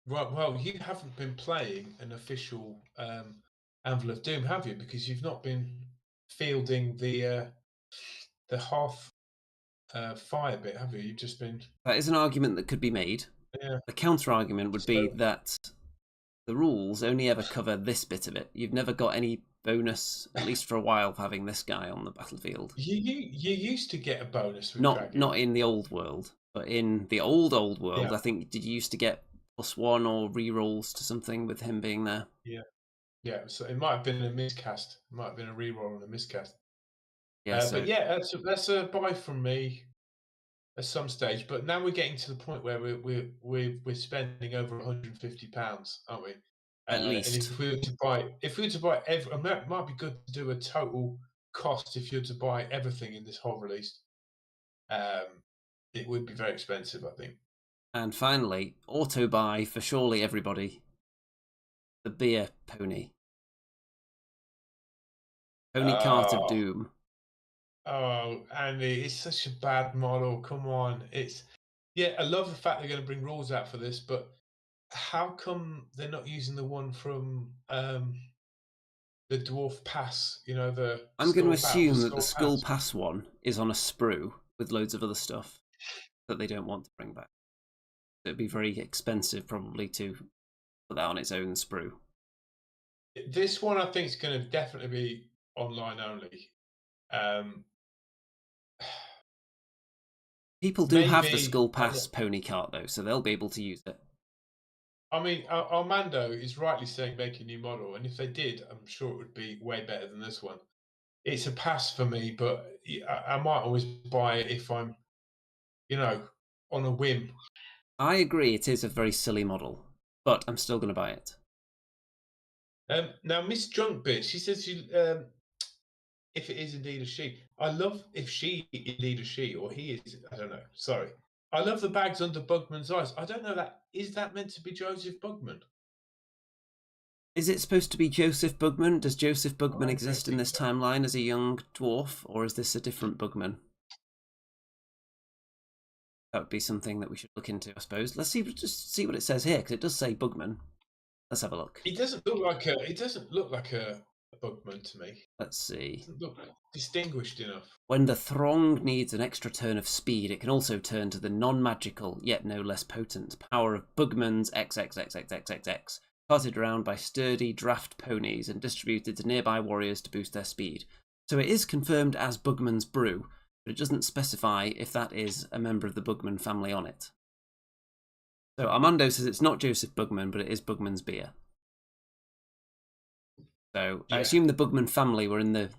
Right, well, you haven't been playing an official Anvil of Doom, have you? Because you've not been fielding the half fire bit, have you? You've just been... That is an argument that could be made. Yeah. The counter argument would be So that the rules only ever cover this bit of it. You've never got any bonus, at least for a while, for having this guy on the battlefield. you used to get a bonus with Dragon. Not in the old world, but in the old world, Yeah. I think, did you used to get +1 or rerolls to something with him being there? Yeah. Yeah. So it might have been a miscast. It might have been a reroll and a miscast. Yeah, so But yeah, that's a buy from me at some stage. But now we're getting to the point where we're spending over £150, aren't we? at And least. if we were to buy every, I mean, it might be good to do a total cost if you were to buy everything in this whole release. It would be very expensive, I think. And finally, auto buy for surely everybody. The beer pony. Pony cart of doom. Oh, Andy, it's such a bad model. Come on. I love the fact they're going to bring rules out for this, but how come they're not using the one from the Dwarf Pass? You know, the I'm going to Battle for assume that the Skull Skull Pass one is on a sprue with loads of other stuff that they don't want to bring back. It'd be very expensive probably to put that on its own sprue. This one I think is going to definitely be online only. People do have the Maybe Skull Pass pony cart though, so they'll be able to use it. I mean, Armando is rightly saying make a new model, and if they did, I'm sure it would be way better than this one. It's a pass for me, but I might always buy it if I'm, on a whim. I agree it is a very silly model, but I'm still going to buy it. Now, Miss Drunkbit, she says if it is indeed a she. I love if she indeed a she, or he is, I don't know, sorry. I love the bags under Bugman's eyes. I don't know that. Is that meant to be Joseph Bugman? Is it supposed to be Joseph Bugman? Does Joseph Bugman I exist don't in think this so. timeline as a young dwarf, or is this a different Bugman? That would be something that we should look into, I suppose. Let's just see what it says here, because it does say Bugman. Let's have a look. It doesn't look like a Bugman to me. Let's see. Doesn't look distinguished enough. When the throng needs an extra turn of speed, it can also turn to the non-magical, yet no less potent, power of Bugman's XXXXXXX, carted around by sturdy draft ponies and distributed to nearby warriors to boost their speed. So it is confirmed as Bugman's brew, but it doesn't specify if that is a member of the Bugman family on it. So Armando says it's not Joseph Bugman, but it is Bugman's beer. So yeah. I assume the Bugman family were in the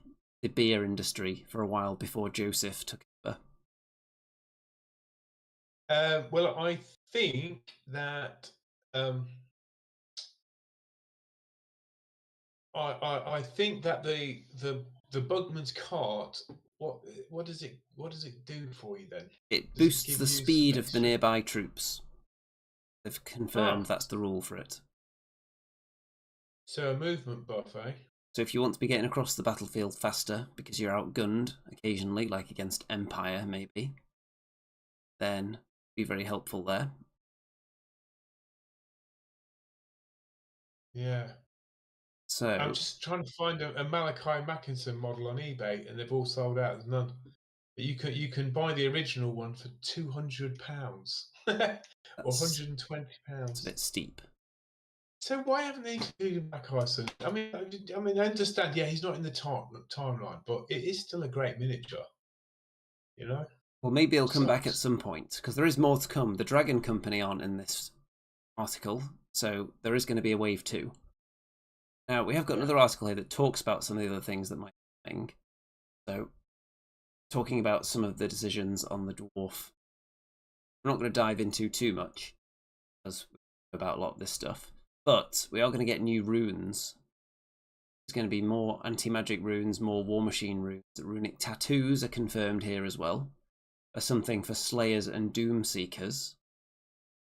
beer industry for a while before Joseph took over. Well, I think that I think that the Bugman's cart. What does it do for you then? It boosts the speed of the nearby troops. They've confirmed that's the rule for it. So a movement buff, eh? So if you want to be getting across the battlefield faster because you're outgunned occasionally, like against Empire maybe, then be very helpful there. Yeah. So I'm just trying to find a Malachi Mackinson model on eBay, and they've all sold out. There's none. But you can buy the original one for £200 or £120. It's a bit steep. So why haven't they included Mackinson? I mean, I understand. Yeah, he's not in the timeline, but it is still a great miniature. You know. Well, maybe he'll come back at some point because there is more to come. The Dragon Company aren't in this article, so there is going to be a wave 2. Now, we have got another article here that talks about some of the other things that might be happening. So, talking about some of the decisions on the dwarf. We're not going to dive into too much because we know about a lot of this stuff. But we are going to get new runes. There's going to be more anti-magic runes, more war machine runes. The runic tattoos are confirmed here as well. Something for Slayers and Doomseekers.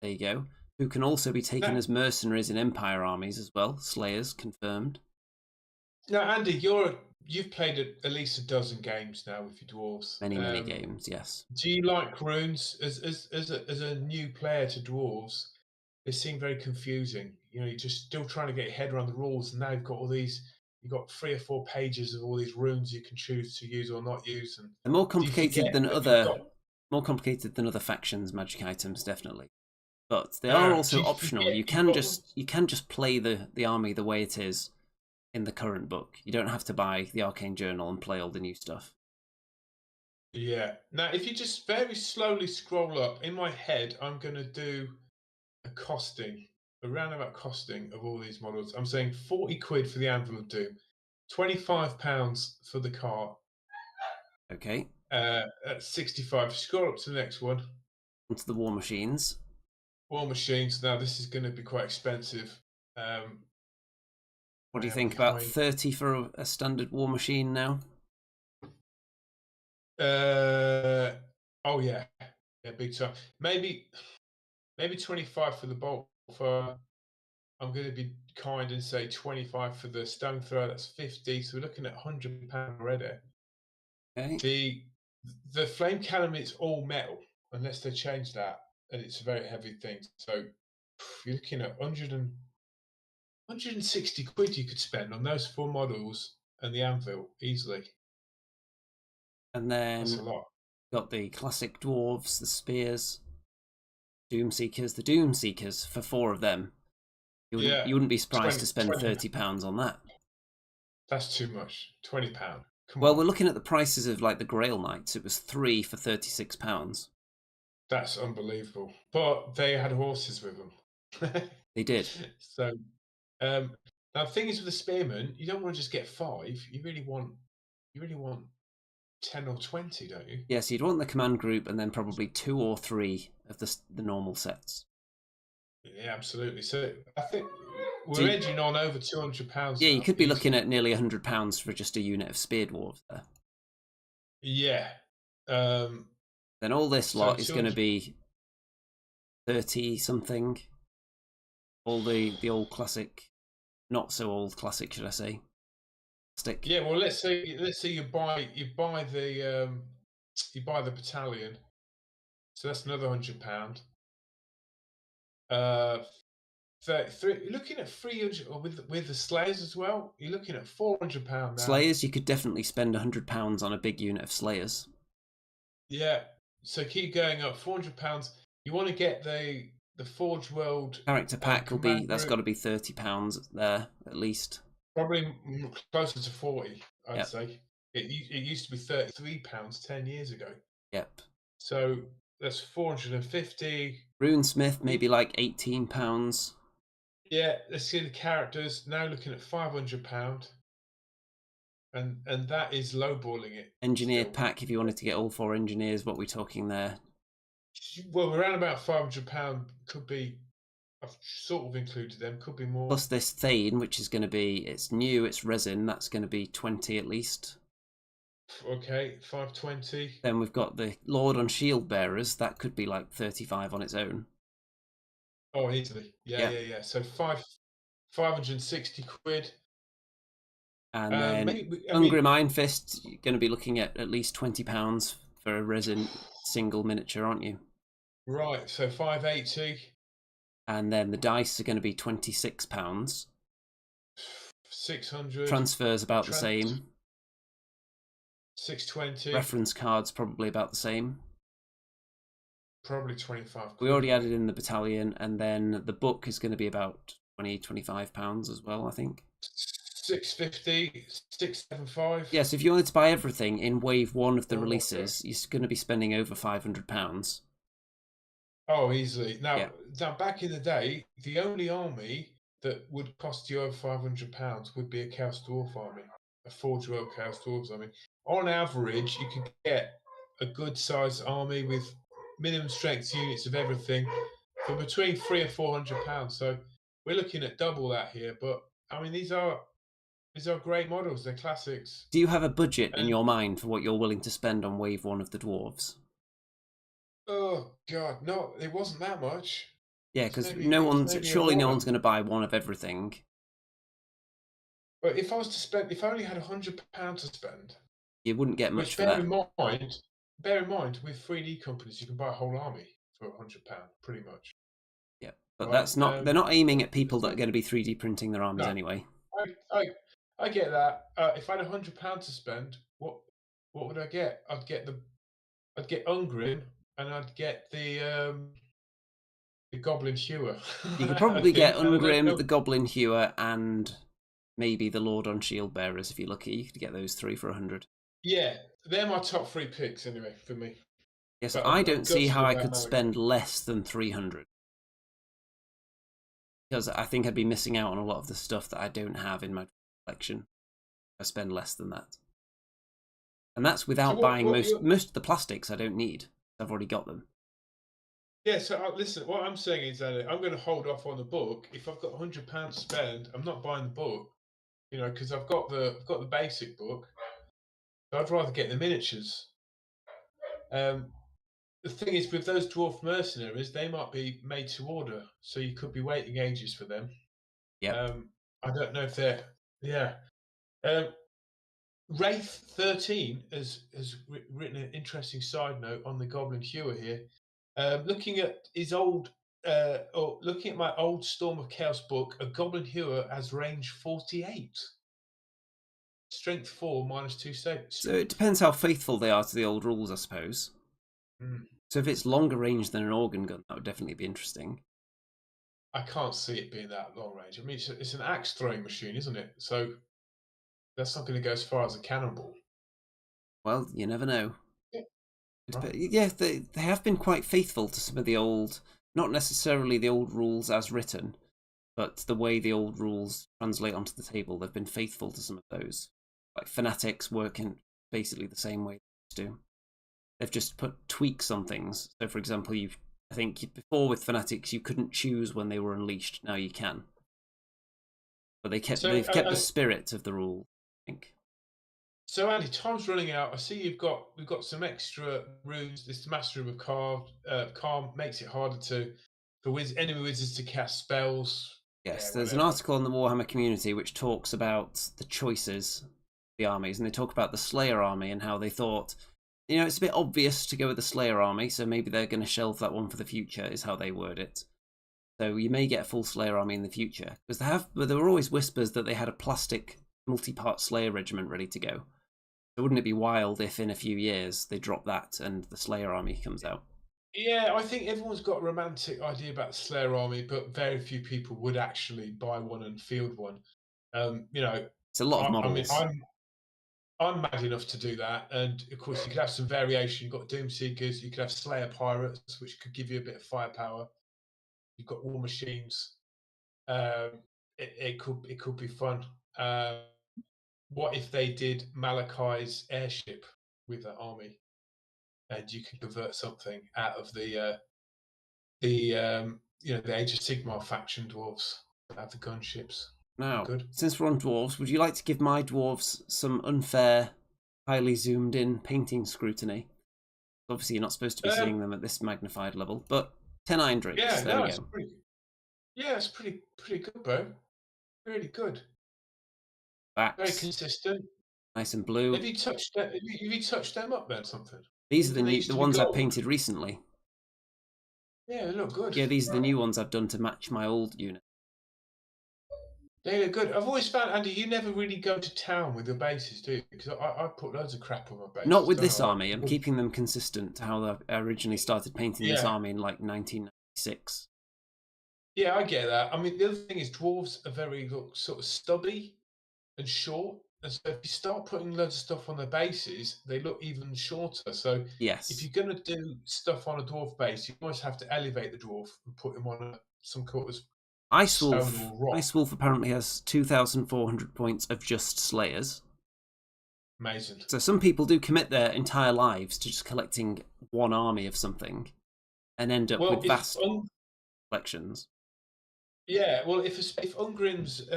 There you go. Who can also be taken as mercenaries in Empire armies as well. Slayers confirmed. Now, Andy, you've played at least a dozen games now with your dwarves. Many games, yes. Do you like runes as a new player to dwarves? They seem very confusing. You know, you're just still trying to get your head around the rules, and now you've got all these. You've got 3 or 4 pages of all these runes you can choose to use or not use, and they're more complicated than other factions' magic items, definitely. but they are also Do you optional. forget You you've can got just play the army the way it is in the current book. You don't have to buy the Arcane Journal and play all the new stuff. Yeah. Now, if you just very slowly scroll up, in my head, I'm going to do a roundabout costing of all these models. I'm saying 40 quid for the Anvil of Doom, £25 for the cart. Okay. At 65. Scroll up to the next one. Onto the War Machines. War Machines. Now, this is going to be quite expensive. What do you think about 30 for a standard War Machine now? Oh yeah, big time. Maybe 25 for the bolt. I'm going to be kind and say 25 for the stone thrower. That's 50. So we're looking at £100 already. Okay. The flame cannon is all metal, unless they change that, and it's a very heavy thing. So you're looking at 160 quid you could spend on those 4 models and the anvil easily. And then that's a lot. Got the classic dwarves, the spears, Doomseekers, the Doomseekers for 4 of them. You wouldn't be surprised to spend £30 on that. That's too much. £20. Well, we're looking at the prices of like the Grail Knights. It was 3 for £36. That's unbelievable. But they had horses with them. They did. So now the thing is with the spearmen, you don't want to just get 5. You really want 10 or 20, don't you? Yes, you'd want the command group and then probably 2 or 3 of the normal sets. Yeah, absolutely. So I think we're edging on over £200. Yeah, you could be looking at nearly £100 for just a unit of spear dwarves there. Yeah. Then all this lot is going to be 30 something. All the old classic, not so old classic, should I say? Stick. Yeah, well, let's say you buy the battalion, so that's another £100. You're looking at 300 with the Slayers as well. You're looking at £400 now. Slayers, you could definitely spend £100 on a big unit of Slayers. Yeah, so keep going up. £400. You want to get the Forge World character pack will be that's got to be £30 there at least. Probably closer to 40, I'd say. It used to be £33 10 years ago. Yep. So that's 450. Runesmith maybe like £18. Yeah, let's see the characters now looking at £500, and that is lowballing it. Engineer pack if you wanted to get all 4 engineers. What we're talking there? Well, around about £500 could be. I've sort of included them. Could be more. Plus this Thane, which is going to be it's new. It's resin. That's going to be 20 at least. Okay, 520. Then we've got the Lord on Shield Bearers. That could be like 35 on its own. Oh, easily. Yeah. So 560 quid. And then Ungrim Iron Fist, you're going to be looking at least £20 for a resin single miniature, aren't you? Right, so 580. And then the dice are going to be £26. 600. Transfers about the same. 620. Reference cards probably about the same. Probably 25. We already added in the battalion, and then the book is going to be about £25 as well, I think. 650, 675. Yes, if you wanted to buy everything in wave 1 of the releases, you're going to be spending over £500. Oh, easily. Now, back in the day, the only army that would cost you over £500 would be a Chaos Dwarf army, a Forge World Chaos Dwarves army. On average, you could get a good-sized army with minimum strength units of everything for between £300 and £400. So we're looking at double that here. But I mean, these are great models. They're classics. Do you have a budget in your mind for what you're willing to spend on wave 1 of the dwarves? Oh God, no! It wasn't that much. Yeah, because surely no one's going to buy one of everything. But if I was to spend, if I only had £100 to spend, you wouldn't get much for that. Bear in mind, with 3D companies, you can buy a whole army for £100, pretty much. Yeah, but that's not. They're not aiming at people that are going to be 3D printing their armies anyway. I get that. If I had £100 to spend, what would I get? I'd get Ungrim, and I'd get the the Goblin Hewer. You could I probably get think. And I don't Ungrim, know. the Goblin Hewer, and maybe the Lord on Shield Bearers if you're lucky. You could get those 3 for 100. Yeah, they're my top 3 picks anyway for me. Yes, But I I'm don't see gutted how I about could Malachite. spend less than 300. Because I think I'd be missing out on a lot of the stuff that I don't have in my collection if I spend less than that. And that's So without buying what most of the plastics I don't need. I've already got them. Yeah, so listen, what I'm saying is that I'm going to hold off on the book. If I've got £100 to spend, I'm not buying the book, because I've got the basic book. So I'd rather get the miniatures. The thing is, with those dwarf mercenaries, they might be made to order, so you could be waiting ages for them. Yep. I don't know if they're, yeah. Um, Wraith 13 has written an interesting side note on the Goblin Hewer here. Looking at his old, or looking at my old Storm of Chaos book, a Goblin Hewer has range 48, strength 4, -2 save. So it depends how faithful they are to the old rules, I suppose. Mm. So if it's longer range than an organ gun, that would definitely be interesting. I can't see it being that long range. I mean, it's an axe throwing machine, isn't it? So that's not going to go as far as a cannonball. Well, you never know. Yeah, right. Yeah, they have been quite faithful to some of the old, not necessarily the old rules as written, but the way the old rules translate onto the table. They've been faithful to some of those. Like Fanatics work in basically the same way they used to. They've just put tweaks on things. So, for example, I think before with Fanatics you couldn't choose when they were unleashed. Now you can. But they've kept the spirit of the rule, I think. So Andy, time's running out. I see we've got some extra runes. This Mastery of Calm makes it harder for enemy wizards to cast spells. Yes, Yeah, there's an whatever. article in the Warhammer community which talks about the choices of the armies, and they talk about the Slayer army and how they thought, it's a bit obvious to go with the Slayer army, so maybe they're going to shelve that one for the future, is how they word it. So you may get a full Slayer army in the future, because there were always whispers that they had a plastic multi-part Slayer regiment ready to go. So wouldn't it be wild if in a few years they drop that and the Slayer army comes out? Yeah, I think everyone's got a romantic idea about the Slayer army, but very few people would actually buy one and field one. It's a lot of models. I mean, I'm mad enough to do that, and of course you could have some variation. You've got Doomseekers, you could have Slayer pirates, which could give you a bit of firepower. You've got war machines. It could be fun. What if they did Malachi's airship with that army, and you can convert something out of the Age of Sigmar faction dwarves that have the gunships? Now, Good. since we're on dwarves, would you like to give my dwarves some unfair, highly zoomed in painting scrutiny? Obviously, you're not supposed to be seeing them at this magnified level, but 10 Ironbreakers, Yeah, there no, we it's go. it's pretty good, bro. Really good. Backs, Very consistent. nice and blue. Have you touched that? Have you touched them up then? Something. These are They used the to be ones I gold. painted recently. Yeah, they look good. Yeah, these are the new ones I've done to match my old unit. They look good. I've always found, Andy, you never really go to town with your bases, do you? Because I put loads of crap on my bases. Not with this army. I'm keeping them consistent to how I originally started painting this army in like 1996. Yeah, I get that. I mean, the other thing is dwarves are very sort of stubby and short. And so if you start putting loads of stuff on their bases, they look even shorter. So yes, if you're going to do stuff on a dwarf base, you almost have to elevate the dwarf and put him on some kind of stone or rock. Ice Wolf apparently has 2,400 points of just Slayers. Amazing. So some people do commit their entire lives to just collecting one army of something and end up with vast collections. Yeah, well, if Ungrim's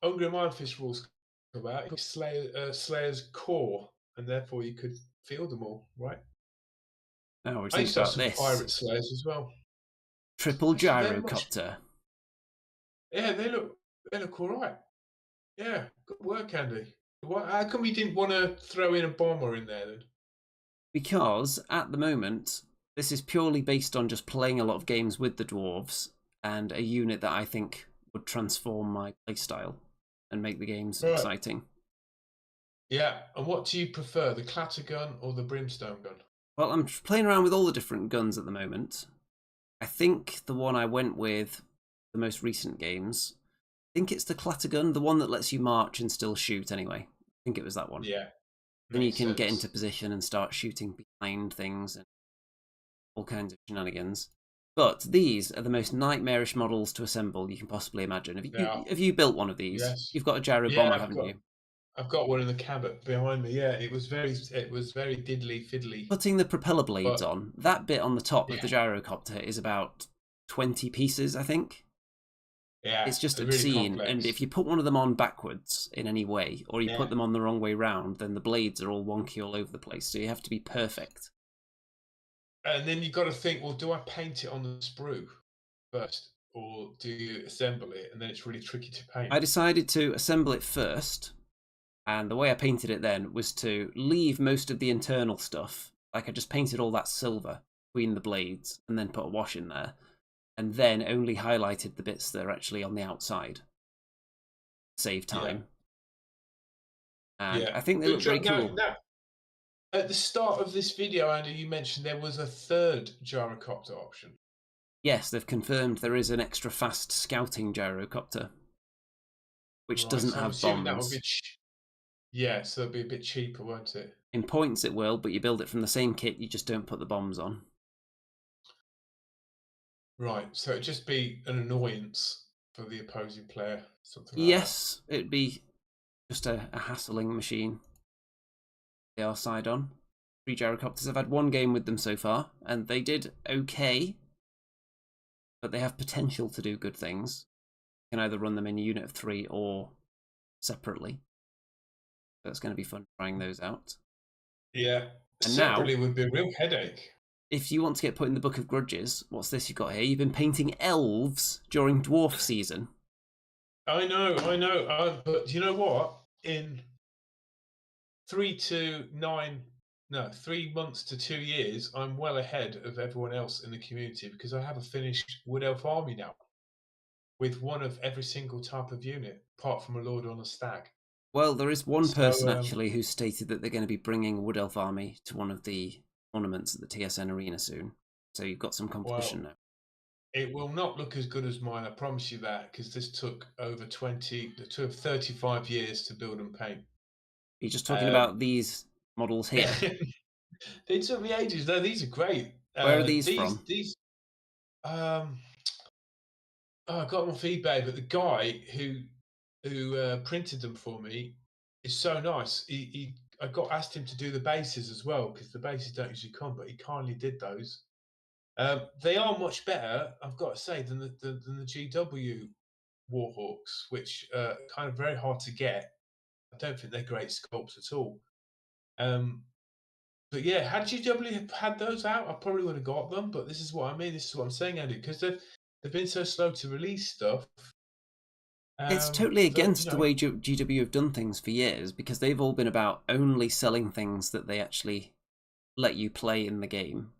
Ungrim Iron Fist rules come out, it's Slayer's core, and therefore you could field them all, right? Now we I think used to have about some this. pirate Slayers as well. Triple gyrocopter. Yeah, they look all right. Yeah, good work, Andy. How come you didn't want to throw in a bomber in there then? Because at the moment, this is purely based on just playing a lot of games with the dwarves and a unit that I think would transform my playstyle and make the games exciting. Yeah, and what do you prefer, the clatter gun or the brimstone gun? Well, I'm playing around with all the different guns at the moment. I think the one I went with, the most recent games, I think it's the Clattergun, the one that lets you march and still shoot anyway. I think it was that one. Yeah. Then you Makes can get sense. into position and start shooting behind things and all kinds of shenanigans. But these are the most nightmarish models to assemble you can possibly imagine. Have you built one of these? Yes. You've got a gyro Yeah, bomber, haven't you? I've got one in the cabinet behind me. Yeah, it was very diddly fiddly. Putting the propeller blades But on, that bit on the top of yeah, the gyrocopter is about 20 pieces, I think. yeah, It's just they're really obscene. And complex. if you put one of them on backwards in any way, or you Yeah. put them on the wrong way round, then the blades are all wonky all over the place. So you have to be perfect. And then you've got to think, well, do I paint it on the sprue first, or do you assemble it? And then it's really tricky to paint. I decided to assemble it first, and the way I painted it then was to leave most of the internal stuff. Like I just painted all that silver between the blades and then put a wash in there, and then only highlighted the bits that are actually on the outside. Save time. Yeah. And I think they look very cool. Now, at the start of this video, Andy, you mentioned there was a third gyrocopter option. Yes, they've confirmed there is an extra fast scouting gyrocopter, which doesn't have bombs. That would be yeah, so it'll be a bit cheaper, won't it? In points it will, but you build it from the same kit, you just don't put the bombs on. Right, so it'd just be an annoyance for the opposing player, something like yes, that. It'd be just a hassling machine. They are side on. 3 gyrocopters. I've had one game with them so far, and they did okay, but they have potential to do good things. You can either run them in a unit of 3 or separately. That's going to be fun trying those out. Yeah, and separately now, would be a real headache. If you want to get put in the Book of Grudges, what's this you've got here? You've been painting elves during dwarf season. I know. But you know what? In 3 months to 2 years, I'm well ahead of everyone else in the community because I have a finished Wood Elf army now with one of every single type of unit, apart from a Lord on a Stag. Well, there is one person actually who's stated that they're going to be bringing a Wood Elf army to one of the tournaments at the TSN Arena soon. So you've got some competition now. It will not look as good as mine, I promise you that, because this took over 35 years to build and paint. You're just talking about these models here? They took me ages. No, these are great. Where are these from? I got them off eBay, but the guy who printed them for me is so nice. I asked him to do the bases as well because the bases don't usually come, but he kindly did those. They are much better, I've got to say, than the GW Warhawks, which are kind of very hard to get. I don't think they're great sculpts at all. But yeah, had GW had those out, I probably would have got them. But this is what I mean. This is what I'm saying, Andy, because they've been so slow to release stuff. It's totally against the way GW have done things for years, because they've all been about only selling things that they actually let you play in the game.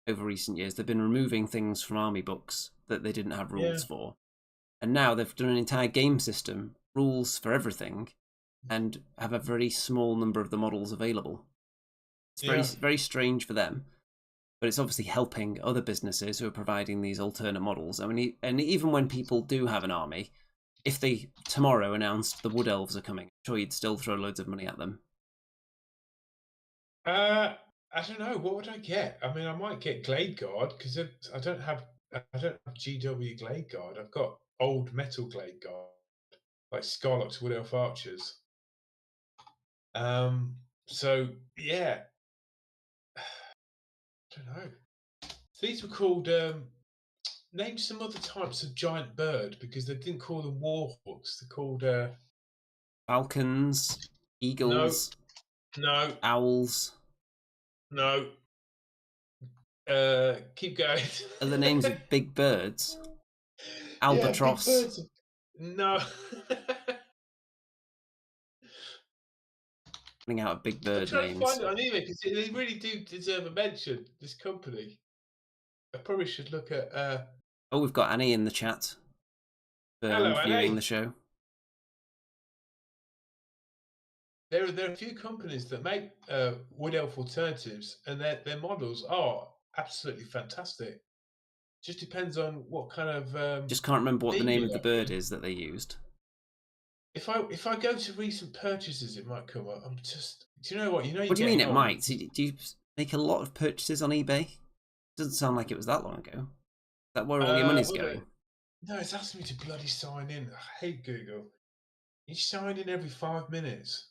Over recent years, they've been removing things from army books that they didn't have rules for. And now they've done an entire game system, rules for everything, and have a very small number of the models available. It's very strange for them, but it's obviously helping other businesses who are providing these alternate models. I mean, and even when people do have an army, if they tomorrow announced the Wood Elves are coming, I'm sure you'd still throw loads of money at them. I don't know. What would I get? I mean, I might get Glade Guard because I don't have GW Glade Guard. I've got old metal Glade Guard, like Scarlock's Wood Elf Archers. So yeah, I don't know. These were called. Name some other types of giant bird because they didn't call them warhawks. They're called falcons, eagles, no, owls. No. Keep going. Are the names of big birds? Albatross. Yeah, big birds. No. Running out of big bird names. Find it on eBay because they really do deserve a mention. This company. I probably should look at. Oh, we've got Annie in the chat. Hello, viewing Annie. the show. There are a few companies that make Wood Elf alternatives, and their models are absolutely fantastic. Just depends on what kind of Just can't remember what the theme name you of the like. bird is that they used. If I go to recent purchases, it might come up. I'm just. Do you know what? You know you're What do you mean getting it old. might? Do you make a lot of purchases on eBay? Doesn't sound like it was that long ago. Is that where all your money's Well, going? no, it's asking me to bloody sign in. I hate Google. You sign in every 5 minutes.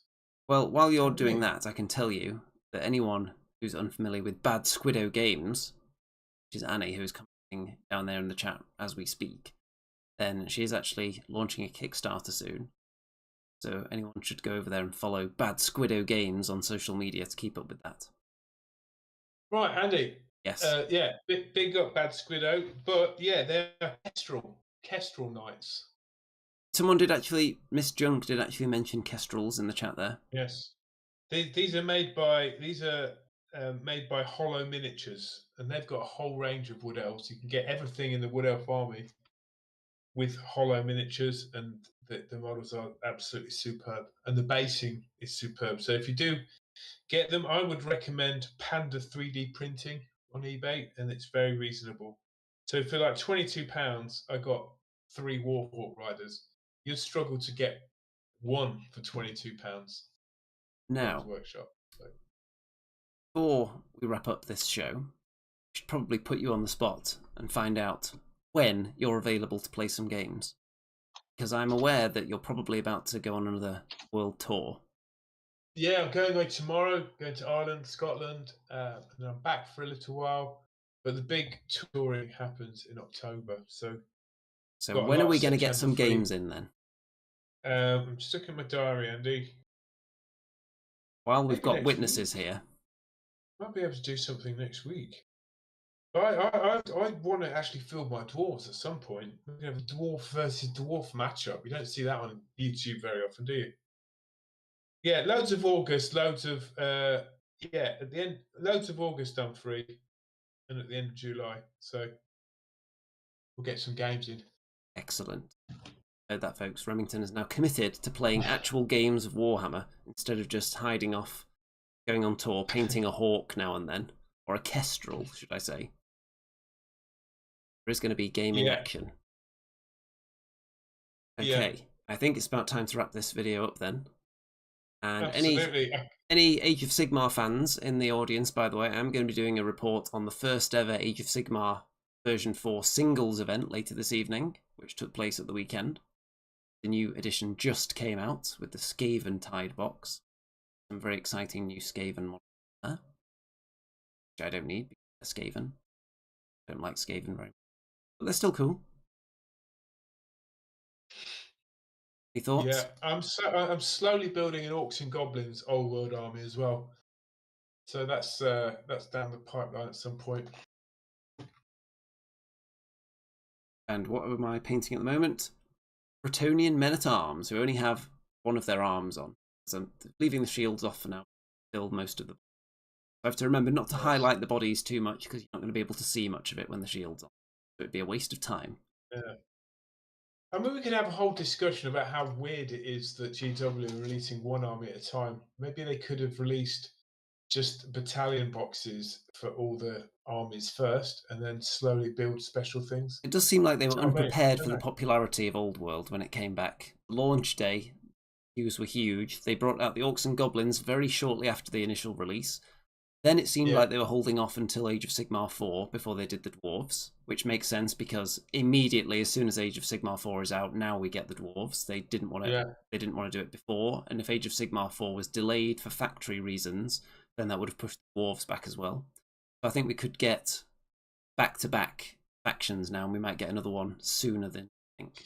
Well, while you're Fuck doing me. that, I can tell you that anyone who's unfamiliar with Bad Squiddo Games, which is Annie, who is coming down there in the chat as we speak, then she is actually launching a Kickstarter soon. So anyone should go over there and follow Bad Squiddo Games on social media to keep up with that. Right, Andy. Yes. Yeah, big up Bad Squiddo, but yeah, they're Kestrel Knights. Someone did actually, Miss Junk did actually mention Kestrels in the chat there. Yes, these are made by Hollow Miniatures, and they've got a whole range of wood elves. You can get everything in the wood elf army with Hollow Miniatures, and the models are absolutely superb, and the basing is superb. So if you do get them, I would recommend Panda 3D printing on eBay, and it's very reasonable. So for like £22, I got 3 Warhawk Riders. You'd struggle to get one for £22. Games Now, Workshop. So. before we wrap up this show, I should probably put you on the spot and find out when you're available to play some games. Because I'm aware that you're probably about to go on another world tour. Yeah, I'm going away tomorrow, going to Ireland, Scotland, and I'm back for a little while. But the big touring happens in October, so got a when lot are of we going to get September some free. games in then? I'm stuck in my diary, Andy. While we've Maybe got next witnesses week. here. Might be able to do something next week. I want to actually fill my dwarves at some point. We're going to have a dwarf versus dwarf matchup. You don't see that on YouTube very often, do you? Yeah, loads of August, loads of at the end, loads of August I'm free, and at the end of July, so we'll get some games in. Excellent. Heard that, folks. Remington is now committed to playing actual games of Warhammer instead of just hiding off, going on tour, painting a hawk now and then, or a kestrel, should I say. There is going to be gaming action. Okay, I think it's about time to wrap this video up then. And absolutely. Any Age of Sigmar fans in the audience, by the way, I'm going to be doing a report on the first ever Age of Sigmar version 4 singles event later this evening, which took place at the weekend. The new edition just came out with the Skaven Tide box. Some very exciting new Skaven models there, which I don't need because they're Skaven. I don't like Skaven very much, but they're still cool. Any thoughts? Yeah, I'm slowly building an Orcs and Goblins old world army as well. So that's down the pipeline at some point. And what am I painting at the moment? Bretonian men-at-arms, who only have one of their arms on. So I'm leaving the shields off for now. Build most of them. I have to remember not to highlight the bodies too much because you're not going to be able to see much of it when the shield's on. So it'd be a waste of time. Yeah. I mean, we could have a whole discussion about how weird it is that GW are releasing one army at a time. Maybe they could have released just battalion boxes for all the armies first and then slowly build special things. It does seem like they were unprepared for the know. popularity of Old World when it came back. Launch day, queues were huge. They brought out the Orcs and Goblins very shortly after the initial release. Then it seemed like they were holding off until Age of Sigmar 4 before they did the Dwarves, which makes sense because immediately, as soon as Age of Sigmar 4 is out, now we get the Dwarves. They didn't want to. They didn't want to do it before, and if Age of Sigmar 4 was delayed for factory reasons, then that would have pushed the Dwarves back as well. So I think we could get back-to-back factions now, and we might get another one sooner than I think.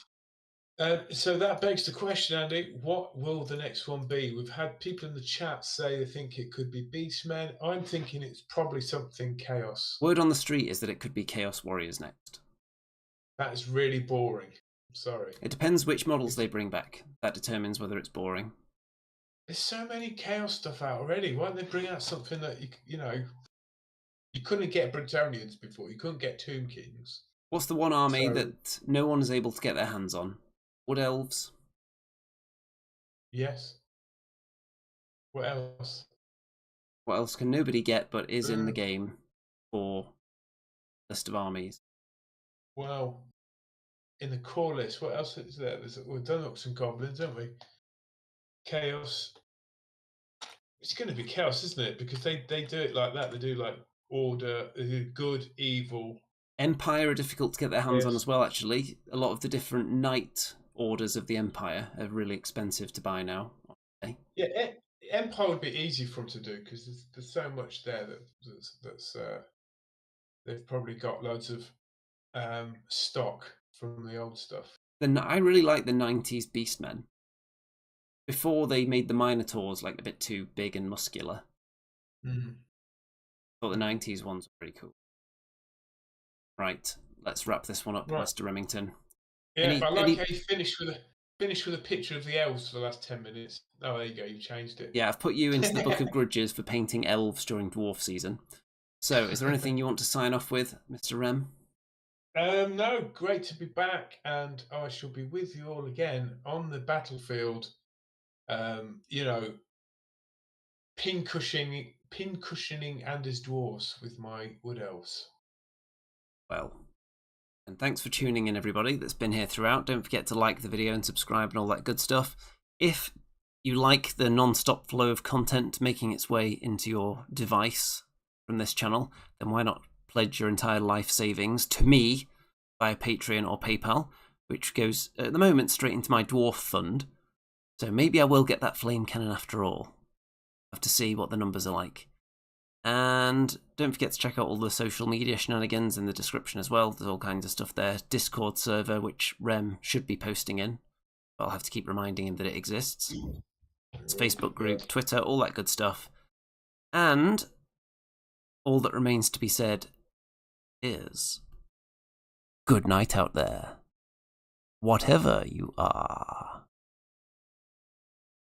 So that begs the question, Andy, what will the next one be? We've had people in the chat say they think it could be Beastmen. I'm thinking it's probably something Chaos. Word on the street is that it could be Chaos Warriors next. That is really boring. I'm sorry. It depends which models they bring back. That determines whether it's boring. There's so many Chaos stuff out already. Why don't they bring out something that, you couldn't get Bretonians before. You couldn't get Tomb Kings. What's the one army that no one is able to get their hands on? Wood Elves? Yes. What else? What else can nobody get but is in the game for list of armies? Well, in the core list, what else is there? We've done Orcs and Goblins, haven't we? Chaos. It's going to be Chaos, isn't it? Because they do it like that. They do like order, they do good, evil. Empire are difficult to get their hands on as well, actually. A lot of the different knight orders of the Empire are really expensive to buy now. Okay. Yeah, Empire would be easy for them to do because there's so much there that's they've probably got loads of stock from the old stuff. Then I really like the 90s Beastmen. Before they made the Minotaurs like a bit too big and muscular. Mm. I thought the 90s ones were pretty cool. Right, let's wrap this one up, right. Mr. Remington. Yeah, I like how you finished with a picture of the elves for the last 10 minutes. Oh, there you go, you changed it. Yeah, I've put you into the Book of Grudges for painting elves during dwarf season. So, is there anything you want to sign off with, Mr. Rem? No, great to be back, and I shall be with you all again on the battlefield. You know, pin cushioning and his dwarves with my wood elves. Well, and thanks for tuning in, everybody that's been here throughout. Don't forget to like the video and subscribe and all that good stuff. If you like the non-stop flow of content making its way into your device from this channel, then why not pledge your entire life savings to me via Patreon or PayPal, which goes at the moment straight into my dwarf fund. So maybe I will get that flame cannon after all. I'll have to see what the numbers are like. And don't forget to check out all the social media shenanigans in the description as well. There's all kinds of stuff there. Discord server, which Rem should be posting in, but I'll have to keep reminding him that it exists. It's Facebook group, Twitter, all that good stuff. And all that remains to be said is good night out there, whatever you are.